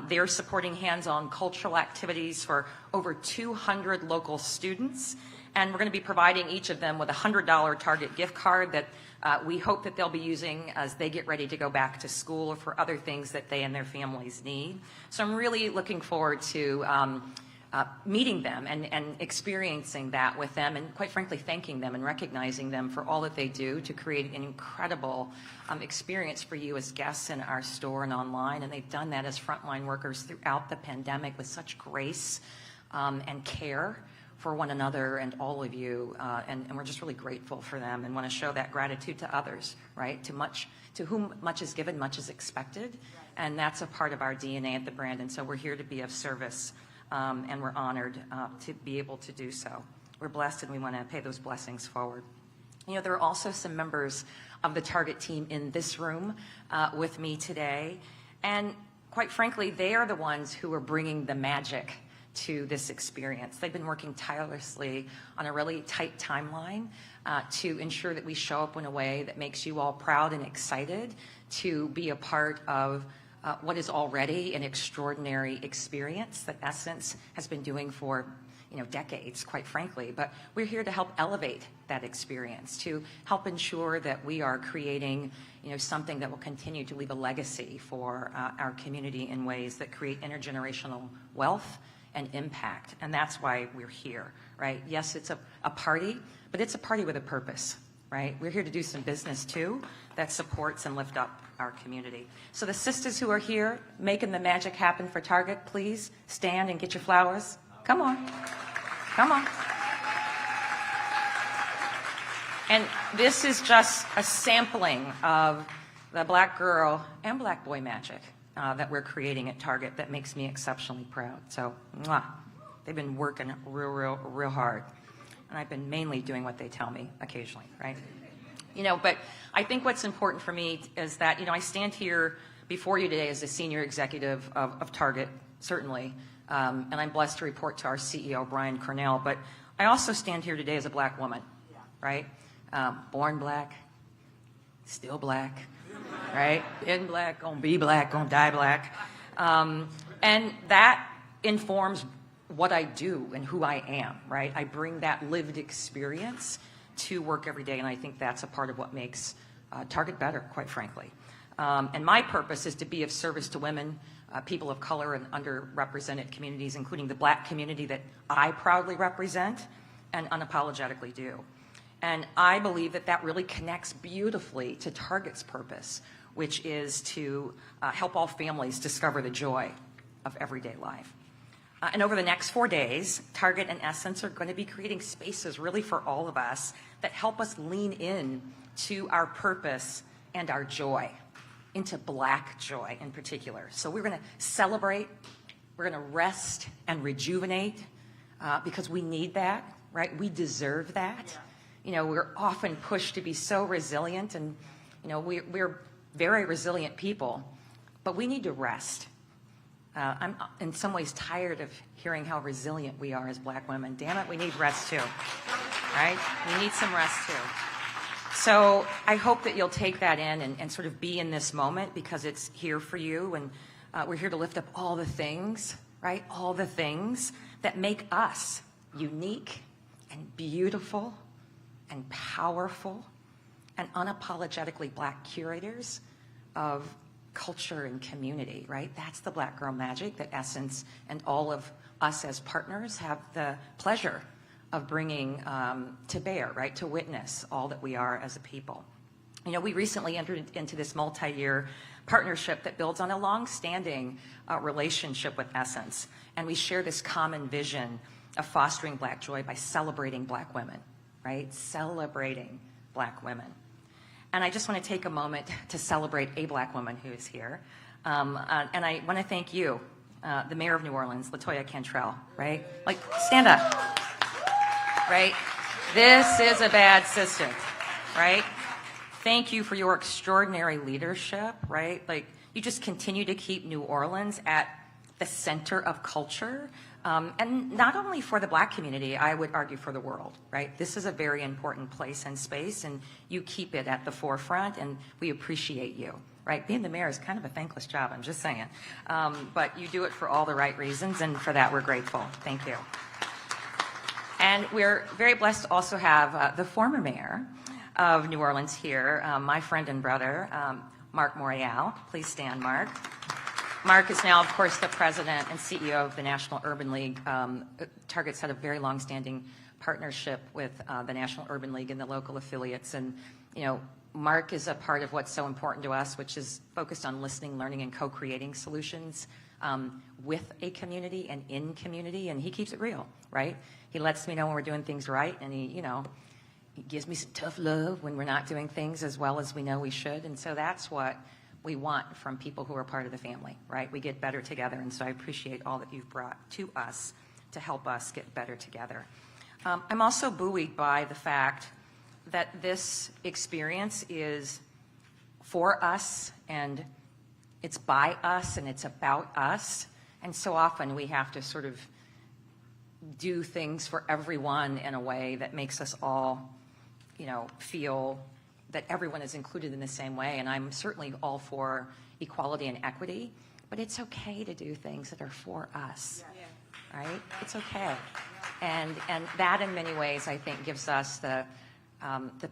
They're supporting hands-on cultural activities for over 200 local students. And we're going to be providing each of them with a $100 Target gift card that we hope that they'll be using as they get ready to go back to school or for other things that they and their families need. So I'm really looking forward to meeting them and experiencing that with them, and quite frankly thanking them and recognizing them for all that they do to create an incredible experience for you as guests in our store and online. And they've done that as frontline workers throughout the pandemic with such grace and care for one another and all of you, and we're just really grateful for them and want to show that gratitude to others, right? To whom much is given, much is expected, and that's a part of our DNA at the brand, and so we're here to be of service, and we're honored to be able to do so. We're blessed, and we want to pay those blessings forward. You know, there are also some members of the Target team in this room with me today, and quite frankly, they are the ones who are bringing the magic to this experience. They've been working tirelessly on a really tight timeline to ensure that we show up in a way that makes you all proud and excited to be a part of what is already an extraordinary experience that Essence has been doing for decades, quite frankly. But we're here to help elevate that experience, to help ensure that we are creating something that will continue to leave a legacy for our community in ways that create intergenerational wealth and impact, and that's why we're here, right? Yes, it's a party, but it's a party with a purpose, right? We're here to do some business too that supports and lift up our community. So the sisters who are here making the magic happen for Target, please stand and get your flowers. Come on, come on. And this is just a sampling of the black girl and black boy magic that we're creating at Target that makes me exceptionally proud. So, they've been working real hard. And I've been mainly doing what they tell me occasionally, right? But I think what's important for me is that, I stand here before you today as a senior executive of Target, certainly, and I'm blessed to report to our CEO, Brian Cornell, but I also stand here today as a black woman, right? Born black, still black, right? In black, gonna be black, gonna die black. And that informs what I do and who I am, right? I bring that lived experience to work every day, and I think that's a part of what makes Target better, quite frankly. And my purpose is to be of service to women, people of color, and underrepresented communities, including the black community that I proudly represent and unapologetically do. And I believe that that really connects beautifully to Target's purpose, which is to help all families discover the joy of everyday life. And over the next 4 days, Target and Essence are going to be creating spaces really for all of us that help us lean in to our purpose and our joy, into black joy in particular. So we're going to celebrate, we're going to rest and rejuvenate because we need that, right? We deserve that. We're often pushed to be so resilient, and we're very resilient people, but we need to rest. I'm in some ways tired of hearing how resilient we are as black women. Damn it, we need rest too, right? We need some rest too. So I hope that you'll take that in and sort of be in this moment, because it's here for you, and we're here to lift up all the things, right? All the things that make us unique and beautiful and powerful and unapologetically black curators of culture and community, right? That's the black girl magic that Essence and all of us as partners have the pleasure of bringing to bear, right? To witness all that we are as a people. We recently entered into this multi-year partnership that builds on a long-standing relationship with Essence, and we share this common vision of fostering black joy by celebrating black women, right? Celebrating black women. And I just want to take a moment to celebrate a black woman who is here. And I want to thank you, the mayor of New Orleans, LaToya Cantrell, right? Like, stand up, right? This is a bad system, right? Thank you for your extraordinary leadership, right? Like, you just continue to keep New Orleans at the center of culture. And not only for the Black community, I would argue for the world, right? This is a very important place and space, and you keep it at the forefront, and we appreciate you, right? Being the mayor is kind of a thankless job, I'm just saying. But you do it for all the right reasons, and for that we're grateful. Thank you. And we're very blessed to also have the former mayor of New Orleans here, my friend and brother, Mark Morial. Please stand, Mark. Mark is now, of course, the president and CEO of the National Urban League. Target's had a very long-standing partnership with the National Urban League and the local affiliates. And, you know, Mark is a part of what's so important to us, which is focused on listening, learning, and co-creating solutions with a community and in community. And he keeps it real, right? He lets me know when we're doing things right, and he gives me some tough love when we're not doing things as well as we know we should. And so that's what we want from people who are part of the family, right? We get better together. And so I appreciate all that you've brought to us to help us get better together. I'm also buoyed by the fact that this experience is for us, and it's by us, and it's about us. And so often we have to sort of do things for everyone in a way that makes us all, feel that everyone is included in the same way. And I'm certainly all for equality and equity, but it's okay to do things that are for us, right? It's okay. And that in many ways, I think, gives us the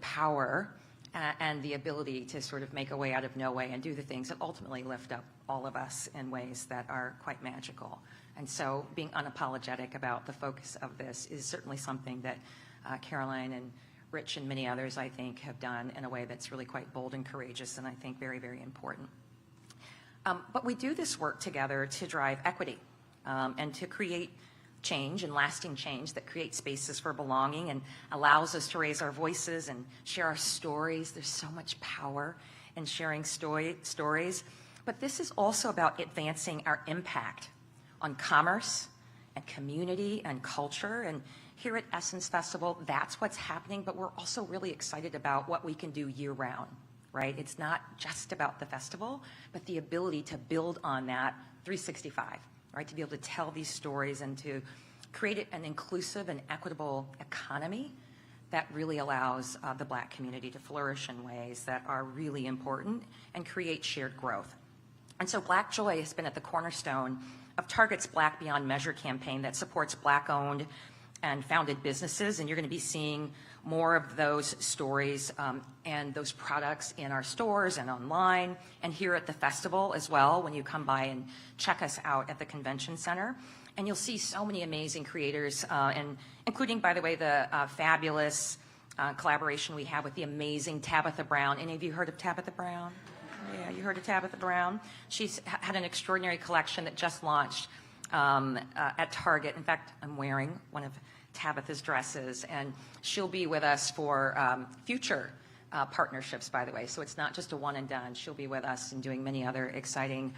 power and the ability to sort of make a way out of no way and do the things that ultimately lift up all of us in ways that are quite magical. And so being unapologetic about the focus of this is certainly something that Caroline and Rich and many others, I think, have done in a way that's really quite bold and courageous, and I think very, very important. But we do this work together to drive equity and to create change and lasting change that creates spaces for belonging and allows us to raise our voices and share our stories. There's so much power in sharing stories. But this is also about advancing our impact on commerce and community and culture. And here at Essence Festival, that's what's happening, but we're also really excited about what we can do year-round, right? It's not just about the festival, but the ability to build on that 365, right? To be able to tell these stories and to create an inclusive and equitable economy that really allows the Black community to flourish in ways that are really important and create shared growth. And so Black Joy has been at the cornerstone of Target's Black Beyond Measure campaign that supports Black-owned and founded businesses, and you're going to be seeing more of those stories and those products in our stores and online and here at the festival as well when you come by and check us out at the convention center. And you'll see so many amazing creators, and including, by the way, the fabulous collaboration we have with the amazing Tabitha Brown. Any of you heard of Tabitha Brown? Yeah, you heard of Tabitha Brown? She's had an extraordinary collection that just launched at Target. In fact, I'm wearing one of Tabitha's dresses, and she'll be with us for future partnerships, by the way. So it's not just a one and done. She'll be with us and doing many other exciting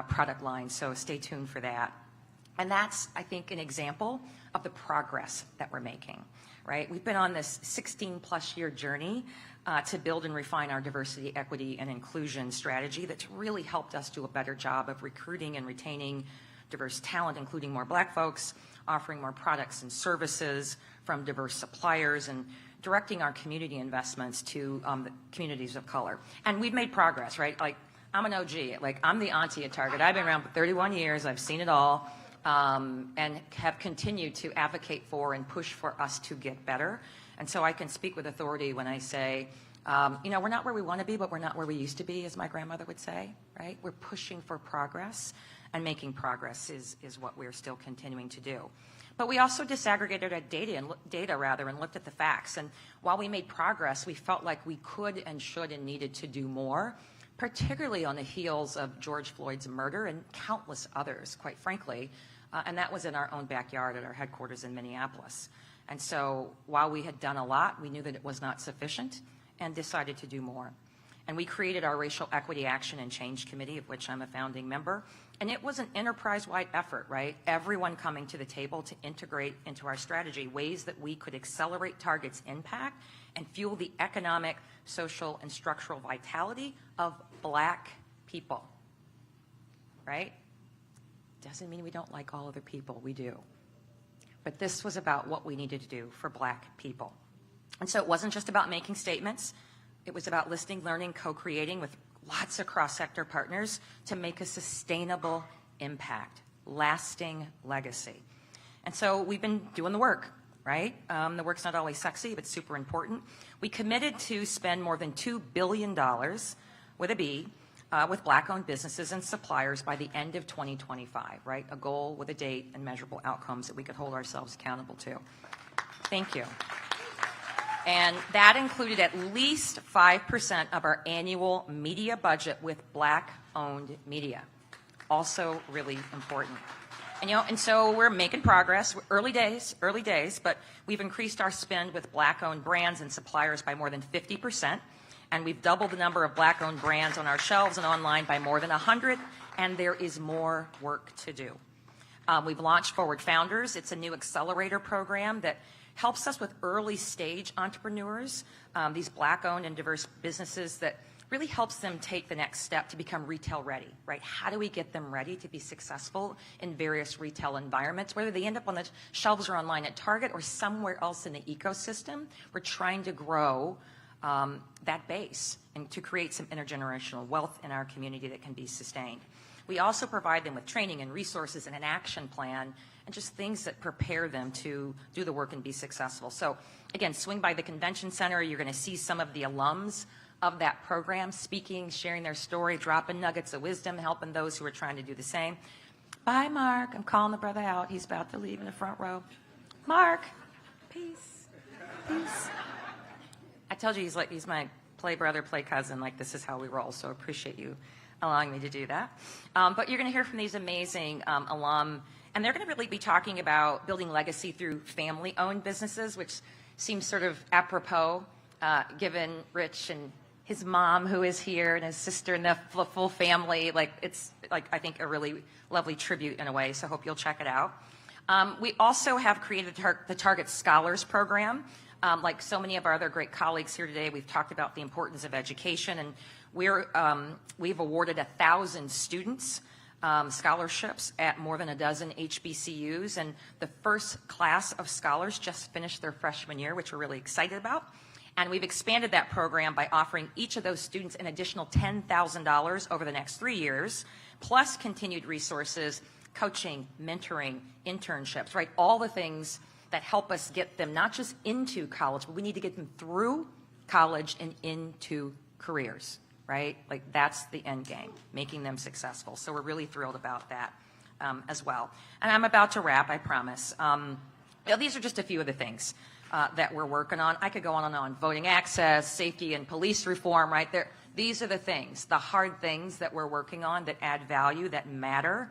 product lines. So stay tuned for that. And that's, I think, an example of the progress that we're making, right? We've been on this 16-plus year journey to build and refine our diversity, equity, and inclusion strategy that's really helped us do a better job of recruiting and retaining diverse talent, including more Black folks, offering more products and services from diverse suppliers, and directing our community investments to the communities of color. And we've made progress, right? Like, I'm an OG. Like, I'm the auntie at Target. I've been around for 31 years. I've seen it all, and have continued to advocate for and push for us to get better. And so I can speak with authority when I say, we're not where we want to be, but we're not where we used to be, as my grandmother would say, right? We're pushing for progress, and making progress is what we're still continuing to do. But we also disaggregated our data and looked at the facts. And while we made progress, we felt like we could and should and needed to do more, particularly on the heels of George Floyd's murder and countless others, quite frankly. And that was in our own backyard at our headquarters in Minneapolis. And so while we had done a lot, we knew that it was not sufficient and decided to do more. And we created our Racial Equity Action and Change Committee, of which I'm a founding member. And it was an enterprise-wide effort, right? Everyone coming to the table to integrate into our strategy ways that we could accelerate Target's impact and fuel the economic, social, and structural vitality of Black people, right? Doesn't mean we don't like all other people, we do. But this was about what we needed to do for Black people. And so it wasn't just about making statements. It was about listening, learning, co-creating with lots of cross-sector partners to make a sustainable impact, lasting legacy. And so we've been doing the work, right? The work's not always sexy, but super important. We committed to spend more than $2 billion, with a B, with Black-owned businesses and suppliers by the end of 2025, right? A goal with a date and measurable outcomes that we could hold ourselves accountable to. Thank you. And that included at least 5% of our annual media budget with Black-owned media. Also really important. And so we're making progress. Early days, but we've increased our spend with Black-owned brands and suppliers by more than 50%. And we've doubled the number of Black-owned brands on our shelves and online by more than 100, and there is more work to do. We've launched Forward Founders. It's a new accelerator program that helps us with early-stage entrepreneurs, these Black-owned and diverse businesses that really helps them take the next step to become retail-ready, right? How do we get them ready to be successful in various retail environments, whether they end up on the shelves or online at Target or somewhere else in the ecosystem? We're trying to grow that base and to create some intergenerational wealth in our community that can be sustained. We also provide them with training and resources and an action plan and just things that prepare them to do the work and be successful. So again, swing by the convention center. You're going to see some of the alums of that program speaking, sharing their story, dropping nuggets of wisdom, helping those who are trying to do the same. Bye, Mark. I'm calling the brother out. He's about to leave in the front row. Mark, peace, peace. I told you he's my play brother, play cousin. Like, this is how we roll. So I appreciate you allowing me to do that. But you're going to hear from these amazing alum, and they're going to really be talking about building legacy through family-owned businesses, which seems sort of apropos, given Rich and his mom who is here and his sister and the full family. Like, it's like, I think, a really lovely tribute in a way. So I hope you'll check it out. We also have created the Target Scholars Program. Like so many of our other great colleagues here today, we've talked about the importance of education, and we've awarded 1,000 students scholarships at more than a dozen HBCUs, and the first class of scholars just finished their freshman year, which we're really excited about. And we've expanded that program by offering each of those students an additional $10,000 over the next 3 years, plus continued resources, coaching, mentoring, internships, right? All the things that help us get them not just into college, but we need to get them through college and into careers, right? Like, that's the end game, making them successful. So we're really thrilled about that as well. And I'm about to wrap, I promise. These are just a few of the things that we're working on. I could go on and on. Voting access, safety and police reform, right there. These are the things, the hard things that we're working on that add value, that matter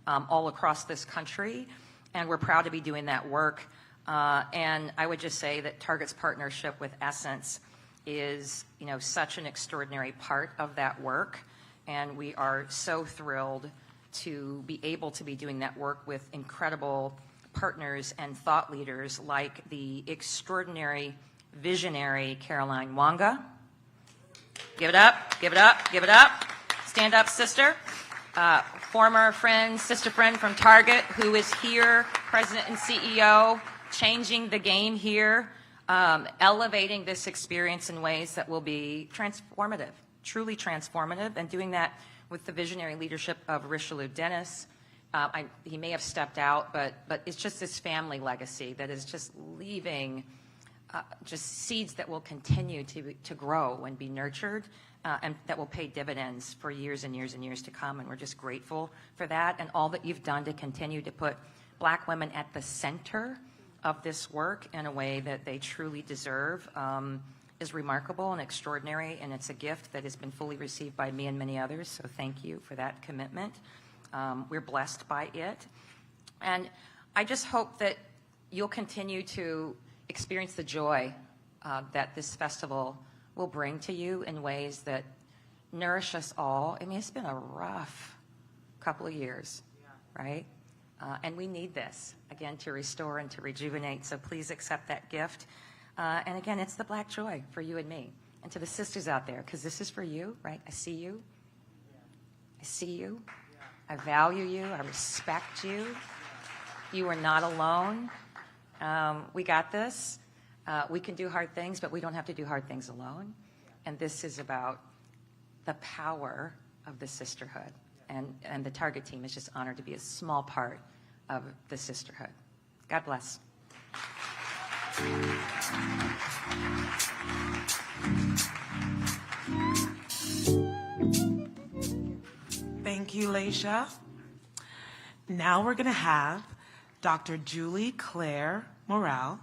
all across this country. And we're proud to be doing that work. And I would just say that Target's partnership with Essence is, such an extraordinary part of that work. And we are so thrilled to be able to be doing that work with incredible partners and thought leaders like the extraordinary visionary Caroline Wanga. Give it up, give it up, give it up. Stand up, sister. Former friend, sister friend from Target, who is here, president and CEO, changing the game here, elevating this experience in ways that will be transformative, truly transformative, and doing that with the visionary leadership of Richelieu Dennis. He may have stepped out, but it's just this family legacy that is just leaving just seeds that will continue to grow and be nurtured, and that will pay dividends for years and years and years to come. And we're just grateful for that and all that you've done to continue to put Black women at the center of this work in a way that they truly deserve is remarkable and extraordinary, and it's a gift that has been fully received by me and many others. So thank you for that commitment. We're blessed by it. And I just hope that you'll continue to experience the joy that this festival will bring to you in ways that nourish us all. I mean, it's been a rough couple of years, right? And we need this, again, to restore and to rejuvenate. So please accept that gift. And again, it's the Black joy for you and me. And to the sisters out there, because this is for you, right? I see you. I see you. I value you. I respect you. You are not alone. We got this. We can do hard things, but we don't have to do hard things alone. And this is about the power of the sisterhood. And the Target team is just honored to be a small part of the sisterhood. God bless. Thank you, Laisha. Now we're going to have Dr. Julie Claire Morale,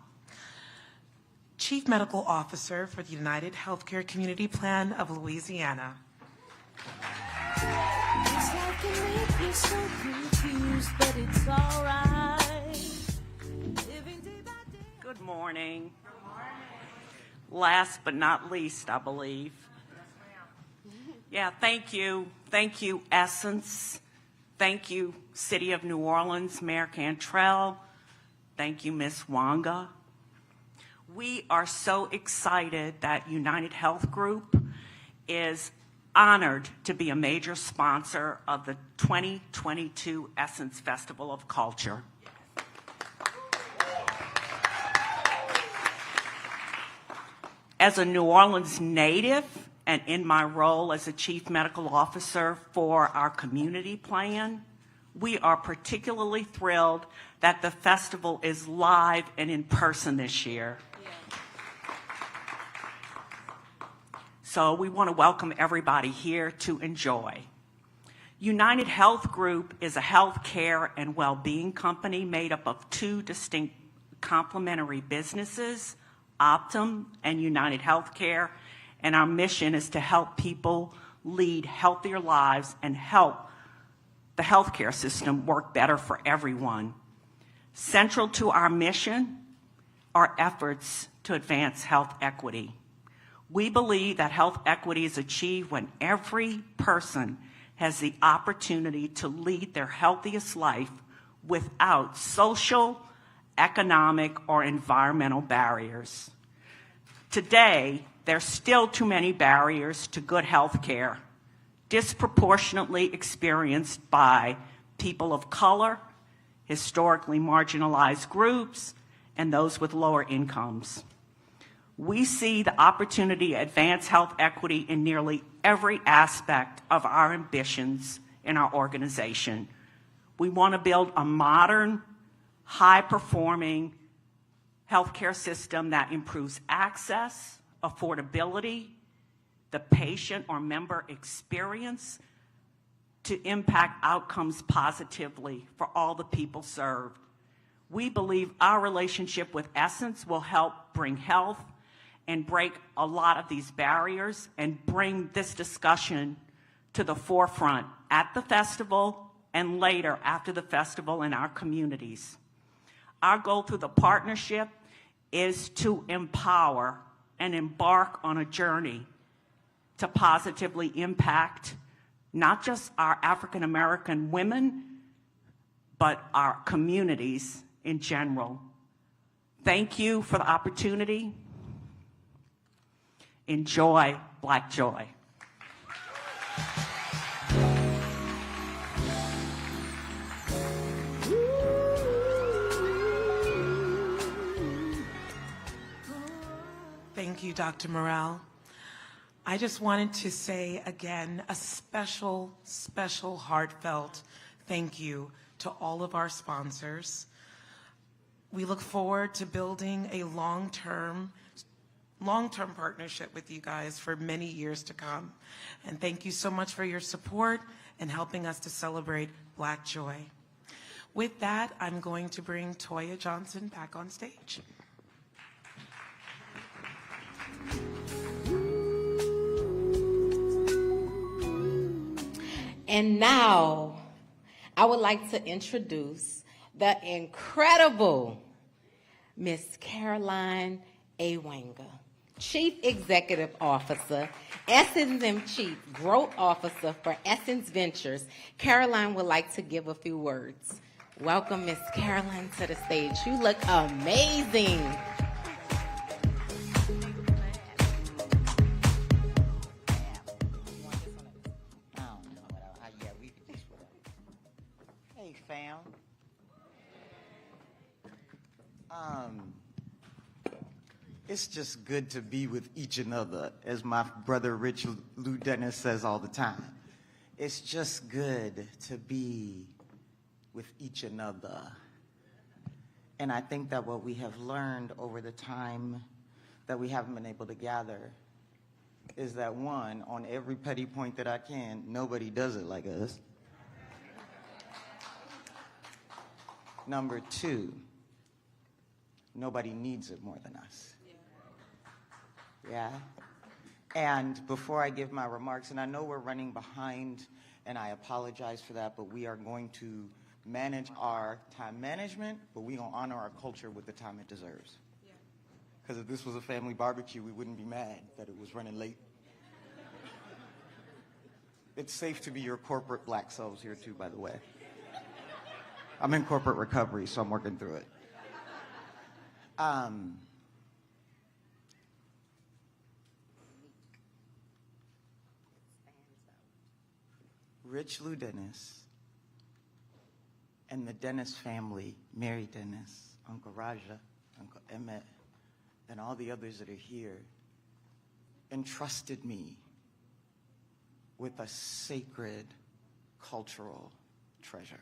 Chief Medical Officer for the United Healthcare Community Plan of Louisiana. It's like can make you so confused, but it's all right. Living day by day. Good morning. Good morning. Last but not least, I believe. Yeah, thank you. Thank you, Essence. Thank you, City of New Orleans, Mayor Cantrell. Thank you, Ms. Wanga. We are so excited that United Health Group is honored to be a major sponsor of the 2022 Essence Festival of Culture. As a New Orleans native and in my role as a Chief Medical Officer for our community plan, we are particularly thrilled that the festival is live and in person this year. So we want to welcome everybody here to enjoy. United Health Group is a health care and well-being company made up of two distinct complementary businesses, Optum and United Healthcare, and our mission is to help people lead healthier lives and help the healthcare system work better for everyone. Central to our mission are efforts to advance health equity. We believe that health equity is achieved when every person has the opportunity to lead their healthiest life without social, economic, or environmental barriers. Today, there's still too many barriers to good health care, disproportionately experienced by people of color, historically marginalized groups, and those with lower incomes. We see the opportunity to advance health equity in nearly every aspect of our ambitions in our organization. We want to build a modern, high-performing healthcare system that improves access, affordability, the patient or member experience to impact outcomes positively for all the people served. We believe our relationship with Essence will help bring health and break a lot of these barriers and bring this discussion to the forefront at the festival and later after the festival in our communities. Our goal through the partnership is to empower and embark on a journey to positively impact not just our African American women, but our communities in general. Thank you for the opportunity. Enjoy Black Joy. Thank you, Dr. Morale. I just wanted to say again a special, special heartfelt thank you to all of our sponsors. We look forward to building a long-term partnership with you guys for many years to come. And thank you so much for your support and helping us to celebrate Black Joy. With that, I'm going to bring Toya Johnson back on stage. And now, I would like to introduce the incredible Miss Caroline A. Wanga. Chief Executive Officer, Essence and Chief Growth Officer for Essence Ventures, Caroline would like to give a few words. Welcome, Miss Caroline, to the stage. You look amazing. Hey, fam. It's just good to be with each another, as my brother Rich Lou Dennis says all the time. It's just good to be with each another. And I think that what we have learned over the time that we haven't been able to gather is that, one, on every petty point that I can, nobody does it like us. Number two, nobody needs it more than us. Yeah? And before I give my remarks, and I know we're running behind, and I apologize for that, but we are going to manage our time management, but we're going to honor our culture with the time it deserves. Because if this was a family barbecue, we wouldn't be mad that it was running late. It's safe to be your corporate black selves here too, by the way. I'm in corporate recovery, so I'm working through it. Rich Lou Dennis and the Dennis family, Mary Dennis, Uncle Raja, Uncle Emmett, and all the others that are here, entrusted me with a sacred cultural treasure.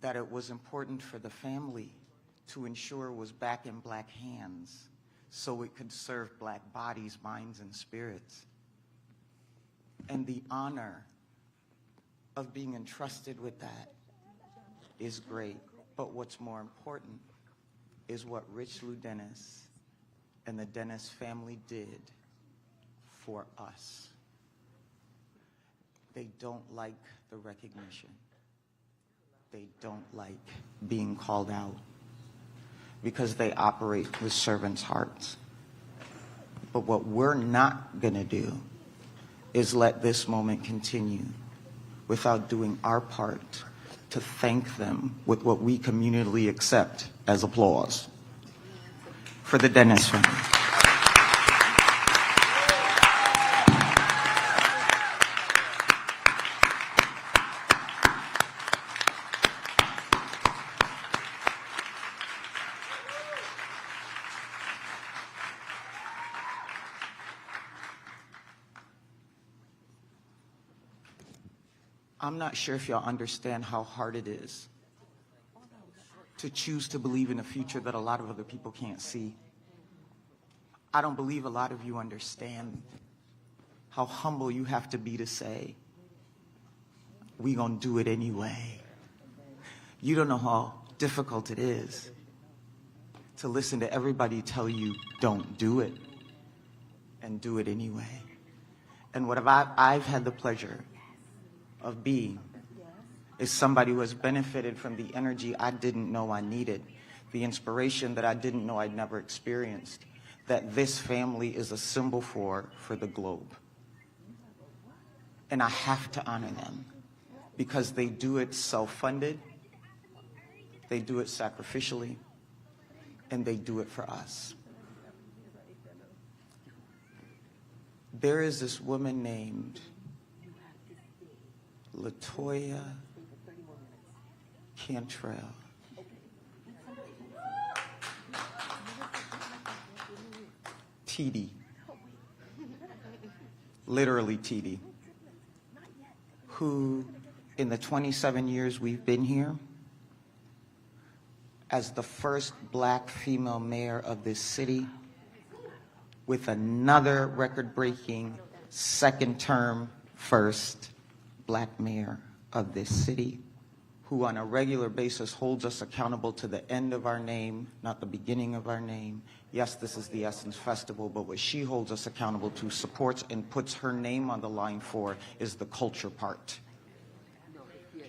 That it was important for the family to ensure was back in black hands so it could serve black bodies, minds, and spirits. And the honor of being entrusted with that is great. But what's more important is what Rich Lou Dennis and the Dennis family did for us. They don't like the recognition. They don't like being called out because they operate with servants' hearts. But what we're not going to do is let this moment continue without doing our part to thank them with what we communally accept as applause for the Dennis family. I'm not sure if y'all understand how hard it is to choose to believe in a future that a lot of other people can't see. I don't believe a lot of you understand how humble you have to be to say, we gonna do it anyway. You don't know how difficult it is to listen to everybody tell you don't do it and do it anyway. And what I've had the pleasure of being is somebody who has benefited from the energy I didn't know I needed, the inspiration that I didn't know I'd never experienced, that this family is a symbol for the globe. And I have to honor them because they do it self-funded, they do it sacrificially, and they do it for us. There is this woman named Latoya Cantrell. TD. Literally TD. Who, in the 27 years we've been here, as the first black female mayor of this city, with another record-breaking second term first black mayor of this city, who on a regular basis holds us accountable to the end of our name, not the beginning of our name. Yes, this is the Essence Festival, but what she holds us accountable to, supports and puts her name on the line for, is the culture part.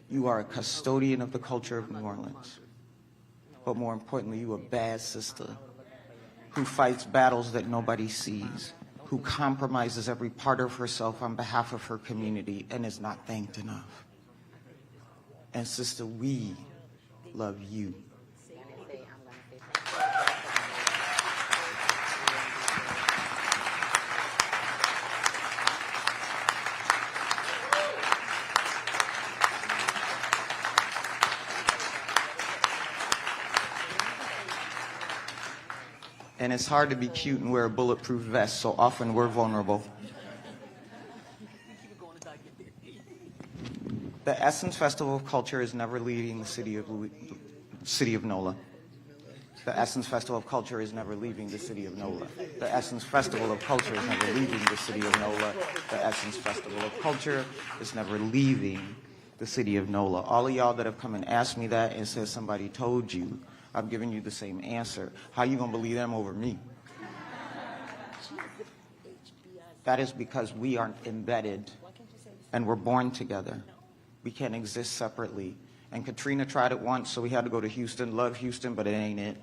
You are a custodian of the culture of New Orleans. But more importantly, you a bad sister. who fights battles that nobody sees, who compromises every part of herself on behalf of her community and is not thanked enough. And sister, we love you. And it's hard to be cute and wear a bulletproof vest, so often we're vulnerable. The Essence Festival of Culture is never leaving the city of NOLA. The Essence Festival of Culture is never leaving the city of NOLA. The Essence Festival of Culture is never leaving the city of NOLA. The Essence Festival of Culture is never leaving the city of NOLA. All of y'all that have come and asked me that and said somebody told you, I'm giving you the same answer. How you gonna believe them over me? That is because we are embedded and we're born together. We can't exist separately. And Katrina tried it once, so we had to go to Houston. Love Houston, but it ain't it.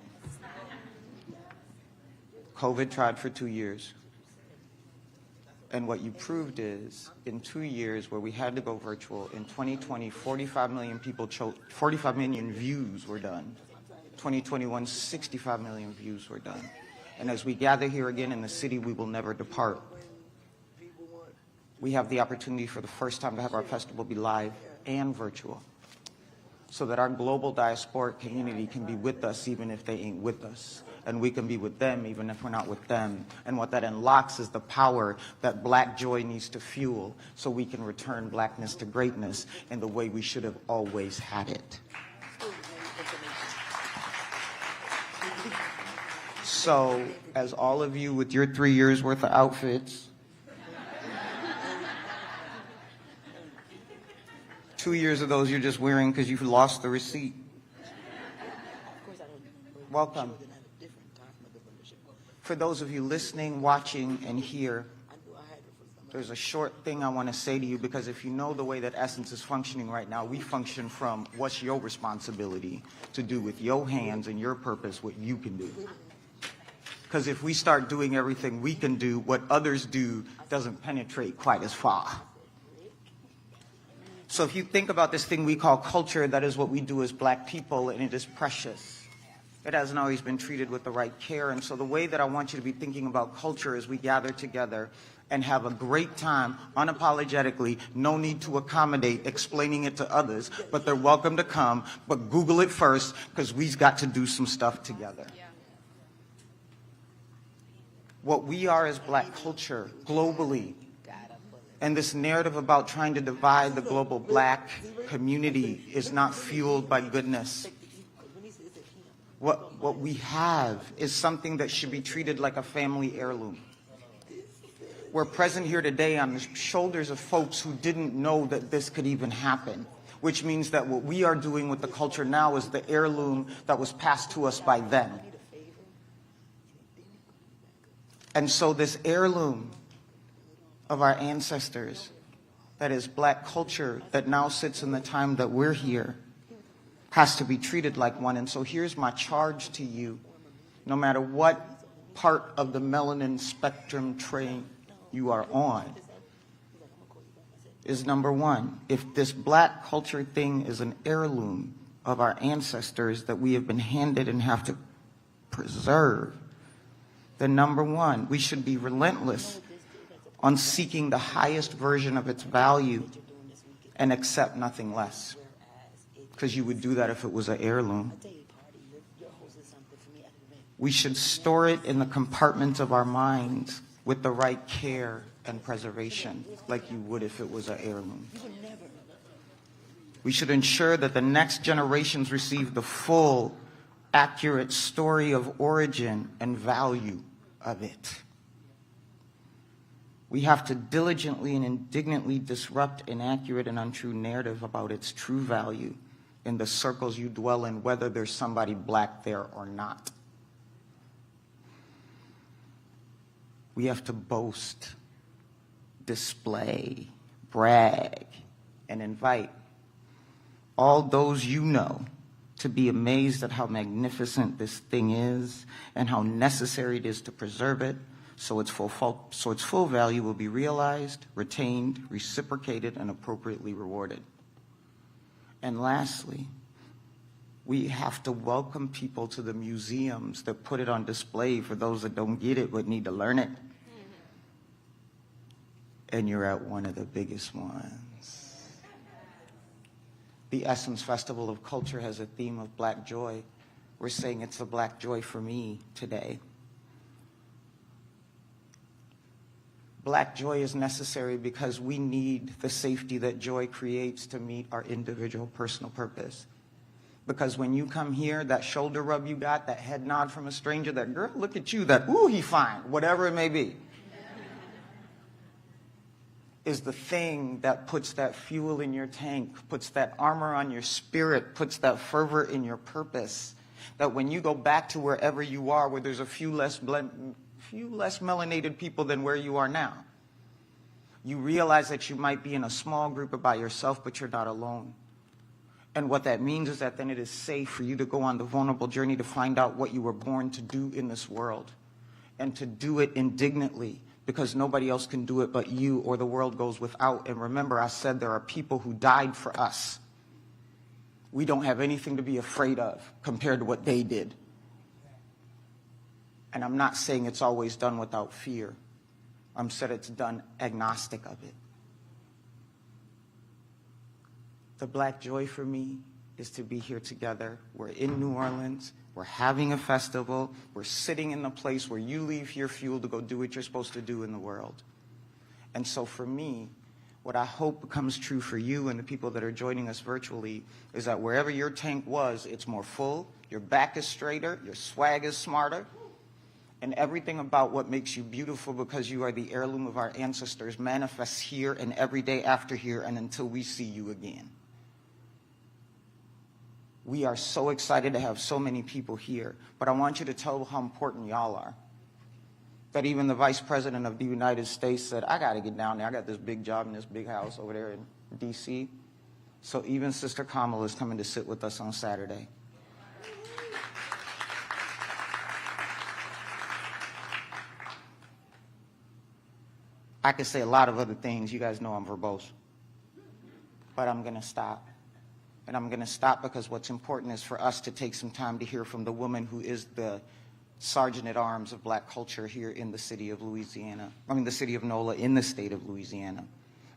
COVID tried for 2 years. And what you proved is, in 2 years where we had to go virtual, in 2020, 45 million views were done. 2021, 65 million views were done. And as we gather here again in the city, we will never depart. We have the opportunity for the first time to have our festival be live and virtual, so that our global diasporic community can be with us even if they ain't with us. And we can be with them even if we're not with them. And what that unlocks is the power that Black joy needs to fuel so we can return Blackness to greatness in the way we should have always had it. So, as all of you with your 3 years worth of outfits, 2 years of those you're just wearing because you've lost the receipt. Welcome. For those of you listening, watching, and here, there's a short thing I want to say to you, because if you know the way that Essence is functioning right now, we function from what's your responsibility to do with your hands and your purpose what you can do. Because if we start doing everything we can do, what others do doesn't penetrate quite as far. So if you think about this thing we call culture, that is what we do as Black people, and it is precious. It hasn't always been treated with the right care. And so the way that I want you to be thinking about culture is we gather together and have a great time, unapologetically, no need to accommodate, explaining it to others, but they're welcome to come, but Google it first, because we've got to do some stuff together. What we are as Black culture, globally, and this narrative about trying to divide the global Black community is not fueled by goodness. What we have is something that should be treated like a family heirloom. We're present here today on the shoulders of folks who didn't know that this could even happen, which means that what we are doing with the culture now is the heirloom that was passed to us by them. And so this heirloom of our ancestors, that is Black culture, that now sits in the time that we're here, has to be treated like one. And so here's my charge to you, no matter what part of the melanin spectrum train you are on, is number one, if this Black culture thing is an heirloom of our ancestors that we have been handed and have to preserve, then number one, we should be relentless on seeking the highest version of its value and accept nothing less. Because you would do that if it was an heirloom. We should store it in the compartments of our minds with the right care and preservation, like you would if it was an heirloom. We should ensure that the next generations receive the full, accurate story of origin and value of it. We have to diligently and indignantly disrupt inaccurate and untrue narrative about its true value in the circles you dwell in, whether there's somebody Black there or not. We have to boast, display, brag, and invite all those you know to be amazed at how magnificent this thing is and how necessary it is to preserve it so its full value will be realized, retained, reciprocated, and appropriately rewarded. And lastly, we have to welcome people to the museums that put it on display for those that don't get it but need to learn it. And you're at one of the biggest ones. The Essence Festival of Culture has a theme of Black joy. We're saying it's a Black joy for me today. Black joy is necessary because we need the safety that joy creates to meet our individual personal purpose. Because when you come here, that shoulder rub you got, that head nod from a stranger, that girl, look at you, that, ooh, he fine, whatever it may be, is the thing that puts that fuel in your tank, puts that armor on your spirit, puts that fervor in your purpose. That when you go back to wherever you are, where there's a few less melanated people than where you are now, you realize that you might be in a small group or by yourself, but you're not alone. And what that means is that then it is safe for you to go on the vulnerable journey to find out what you were born to do in this world, and to do it indignantly, because nobody else can do it but you, or the world goes without. And remember, I said there are people who died for us. We don't have anything to be afraid of compared to what they did. And I'm not saying it's always done without fear. I'm saying it's done agnostic of it. The Black joy for me is to be here together. We're in New Orleans. We're having a festival. We're sitting in the place where you leave here fueled to go do what you're supposed to do in the world. And so for me, what I hope becomes true for you and the people that are joining us virtually is that wherever your tank was, it's more full, your back is straighter, your swag is smarter, and everything about what makes you beautiful because you are the heirloom of our ancestors manifests here and every day after here and until we see you again. We are so excited to have so many people here, but I want you to tell how important y'all are. That even the Vice President of the United States said, I got to get down there. I got this big job in this big house over there in D.C. So even Sister Kamala is coming to sit with us on Saturday. I could say a lot of other things. You guys know I'm verbose. But I'm going to stop. And I'm going to stop because what's important is for us to take some time to hear from the woman who is the Sergeant-at-Arms of Black culture here in the city of Louisiana. the city of NOLA in the state of Louisiana.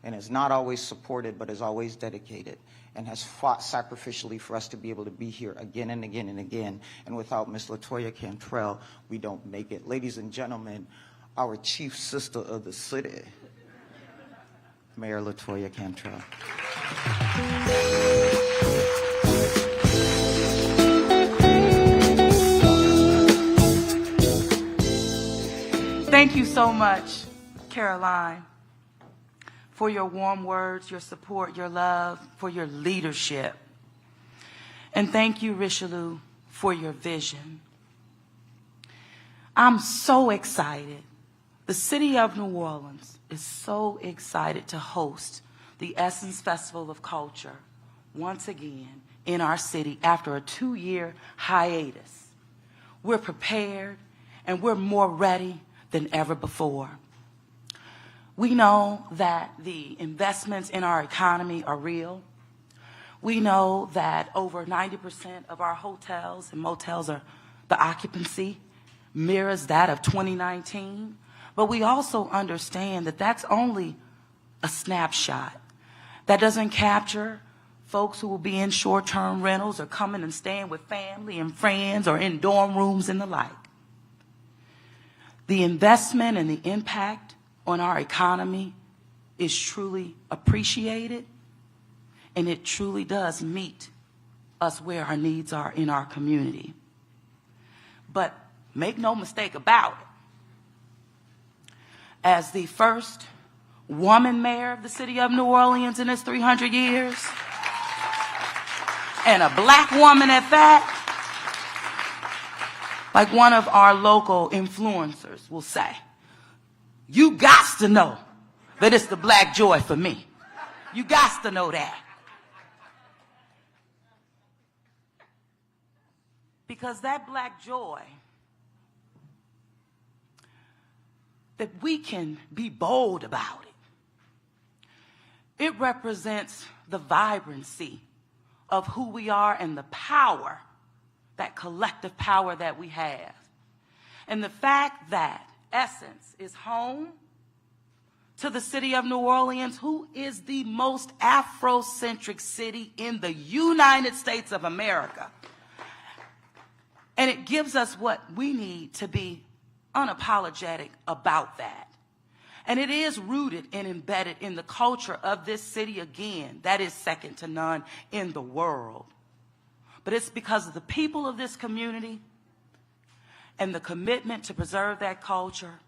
And is not always supported, but is always dedicated and has fought sacrificially for us to be able to be here again and again and again. And without Miss LaToya Cantrell, we don't make it. Ladies and gentlemen, our chief sister of the city, Mayor LaToya Cantrell. Thank you so much, Caroline, for your warm words, your support, your love, for your leadership. And thank you, Richelieu, for your vision. I'm so excited. The city of New Orleans is so excited to host the Essence Festival of Culture once again in our city after a 2-year hiatus. We're prepared and we're more ready than ever before. We know that the investments in our economy are real. We know that over 90% of our hotels and motels are, the occupancy mirrors that of 2019. But we also understand that that's only a snapshot. That doesn't capture folks who will be in short-term rentals or coming and staying with family and friends or in dorm rooms and the like. The investment and the impact on our economy is truly appreciated, and it truly does meet us where our needs are in our community. But make no mistake about it, as the first woman mayor of the city of New Orleans in its 300 years, and a Black woman at that, like one of our local influencers will say, you got to know that it's the Black joy for me. You got to know that. Because that black joy, that we can be bold about it. It represents the vibrancy of who we are and the power, that collective power that we have. And the fact that Essence is home to the city of New Orleans, who is the most Afrocentric city in the United States of America. And it gives us what we need to be unapologetic about that. And it is rooted and embedded in the culture of this city again. That is second to none in the world. But it's because of the people of this community and the commitment to preserve that culture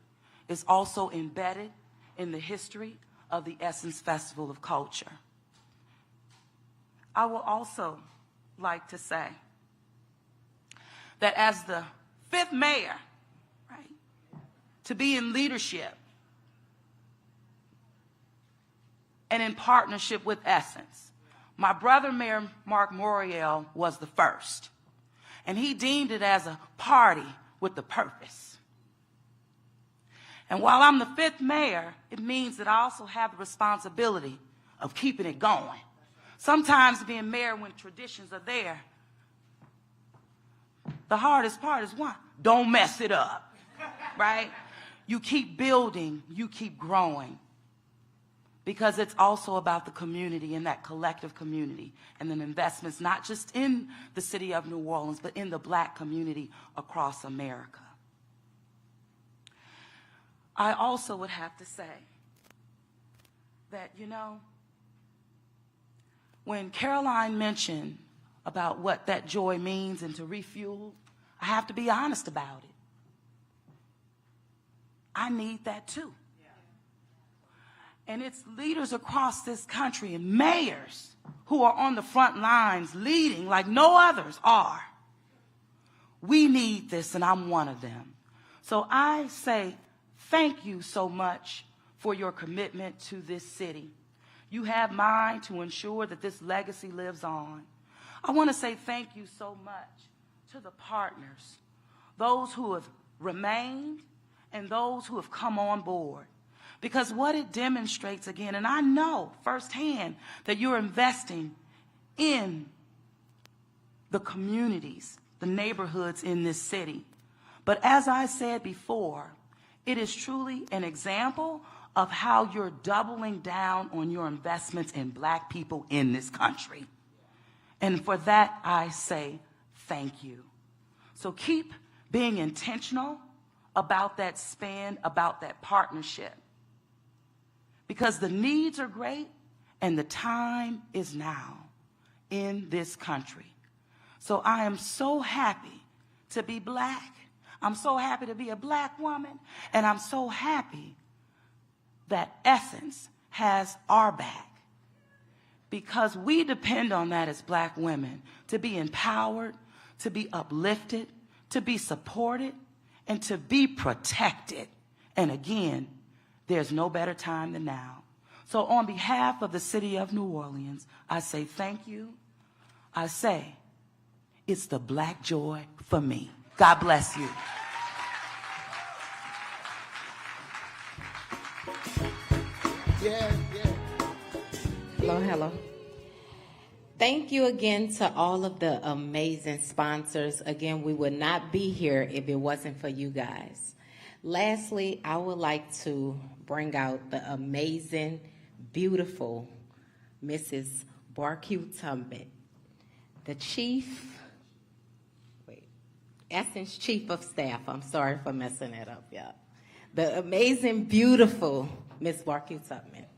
is also embedded in the history of the Essence Festival of Culture. I will also like to say that as the 5th mayor, right, to be in leadership and in partnership with Essence, my brother, Mayor Mark Morial, was the first. And he deemed it as a party with a purpose. And while I'm the 5th mayor, it means that I also have the responsibility of keeping it going. Sometimes being mayor when traditions are there, the hardest part is one, don't mess it up, right? You keep building, you keep growing. Because it's also about the community and that collective community and the investments, not just in the city of New Orleans, but in the black community across America. I also would have to say that, you know, when Caroline mentioned about what that joy means and to refuel, I have to be honest about it. I need that too. And it's leaders across this country and mayors who are on the front lines leading like no others are. We need this, and I'm one of them. So I say thank you so much for your commitment to this city. You have mine to ensure that this legacy lives on. I want to say thank you so much to the partners, those who have remained and those who have come on board. Because what it demonstrates again, and I know firsthand that you're investing in the communities, the neighborhoods in this city. But as I said before, it is truly an example of how you're doubling down on your investments in black people in this country. And for that, I say thank you. So keep being intentional about that spend, about that partnership. Because the needs are great and the time is now in this country. So I am so happy to be black. I'm so happy to be a black woman. And I'm so happy that Essence has our back. Because we depend on that as black women to be empowered, to be uplifted, to be supported, and to be protected. And again, there's no better time than now. So on behalf of the city of New Orleans, I say thank you. I say it's the black joy for me. God bless you. Yeah. Hello, hello. Thank you again to all of the amazing sponsors. Again, we would not be here if it wasn't for you guys. Lastly, I would like to bring out the amazing, beautiful Mrs. Barque-Tumbet, the Essence Chief of Staff. I'm sorry for messing that up, y'all. The amazing, beautiful Miss Barque-Tumbet.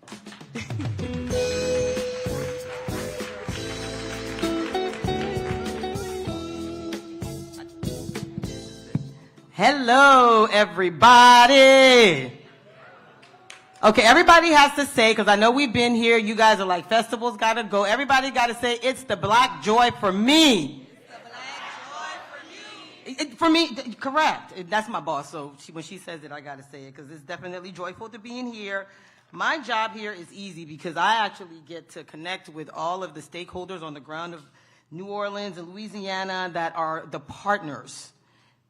Hello, everybody. Okay, everybody has to say, because I know we've been here, you guys are like, festivals gotta go. Everybody gotta say, it's the black joy for me. It's the black joy for you. For me, correct. That's my boss, so when she says it, I gotta say it, because it's definitely joyful to be in here. My job here is easy, because I actually get to connect with all of the stakeholders on the ground of New Orleans and Louisiana that are the partners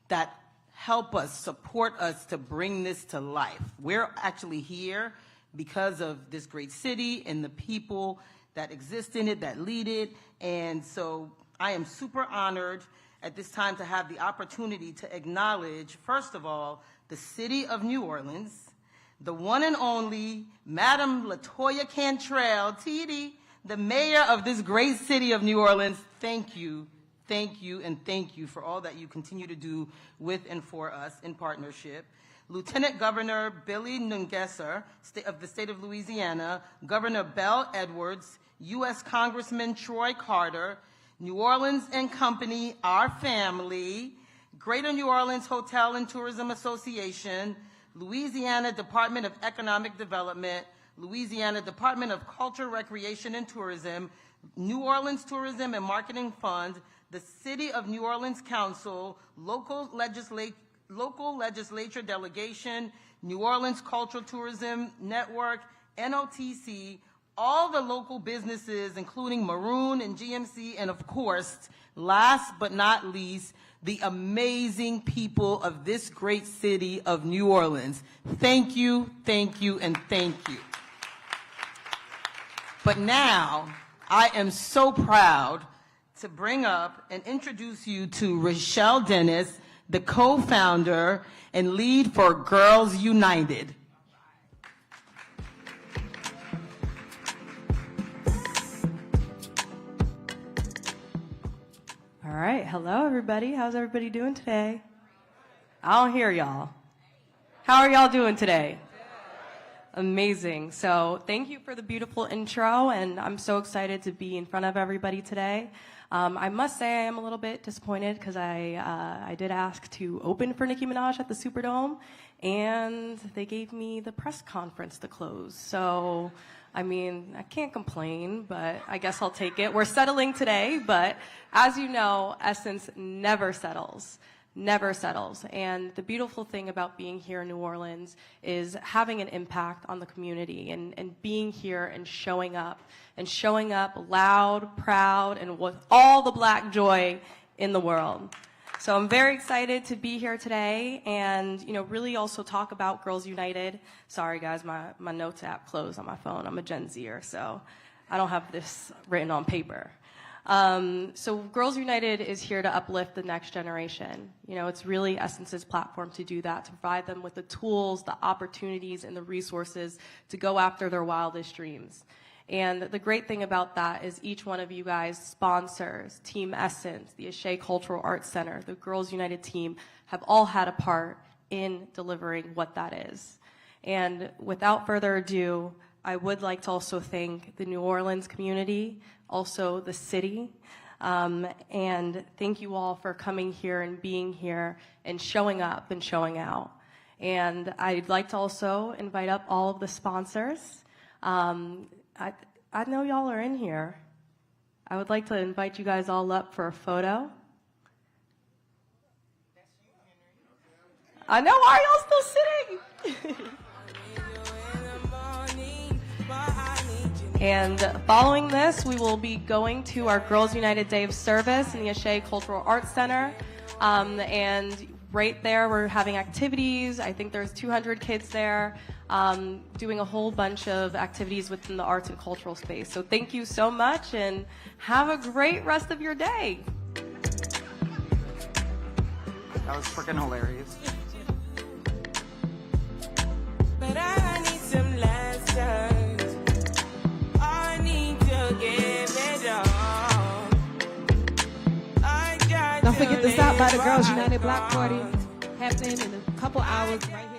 that help us, support us to bring this to life. We're actually here because of this great city and the people that exist in it, that lead it. And so I am super honored at this time to have the opportunity to acknowledge, first of all, the city of New Orleans, the one and only Madam LaToya Cantrell, TD, the mayor of this great city of New Orleans. Thank you, and thank you for all that you continue to do with and for us in partnership. Lieutenant Governor Billy Nungesser of the state of Louisiana, Governor Bell Edwards, U.S. Congressman Troy Carter, New Orleans and Company, our family, Greater New Orleans Hotel and Tourism Association, Louisiana Department of Economic Development, Louisiana Department of Culture, Recreation, and Tourism, New Orleans Tourism and Marketing Fund, the City of New Orleans Council, local legislature delegation, New Orleans Cultural Tourism Network, NOTC, all the local businesses, including Maroon and GMC, and of course, last but not least, the amazing people of this great city of New Orleans. Thank you, and thank you. But now, I am so proud to bring up and introduce you to Rochelle Dennis, the co-founder and lead for Girls United. All right, hello everybody. How's everybody doing today? I don't hear y'all. How are y'all doing today? Amazing. So thank you for the beautiful intro, and I'm so excited to be in front of everybody today. I must say I am a little bit disappointed because I did ask to open for Nicki Minaj at the Superdome, and they gave me the press conference to close. So, I mean, I can't complain, but I guess I'll take it. We're settling today, but as you know, Essence never settles. Never settles. And the beautiful thing about being here in New Orleans is having an impact on the community and being here and showing up loud, proud, and with all the Black joy in the world. So I'm very excited to be here today and, really also talk about Girls United. Sorry guys, my notes app closed on my phone. I'm a Gen Zer, so I don't have this written on paper. So Girls United is here to uplift the next generation. It's really Essence's platform to do that, to provide them with the tools, the opportunities, and the resources to go after their wildest dreams. And the great thing about that is each one of you guys, sponsors, Team Essence, the Ashe Cultural Arts Center, the Girls United team, have all had a part in delivering what that is. And without further ado, I would like to also thank the New Orleans community, also the city, and thank you all for coming here and being here and showing up and showing out. And I'd like to also invite up all of the sponsors. I know y'all are in here. I would like to invite you guys all up for a photo. I know, why are y'all still sitting? And following this, we will be going to our Girls United Day of Service in the Ashe Cultural Arts Center. And right there, we're having activities. I think there's 200 kids there doing a whole bunch of activities within the arts and cultural space. So thank you so much, and have a great rest of your day. That was freaking hilarious. But I need some lessons. I need to give it all. Don't forget to stop by the Girls United Block Party happening in a couple hours right here.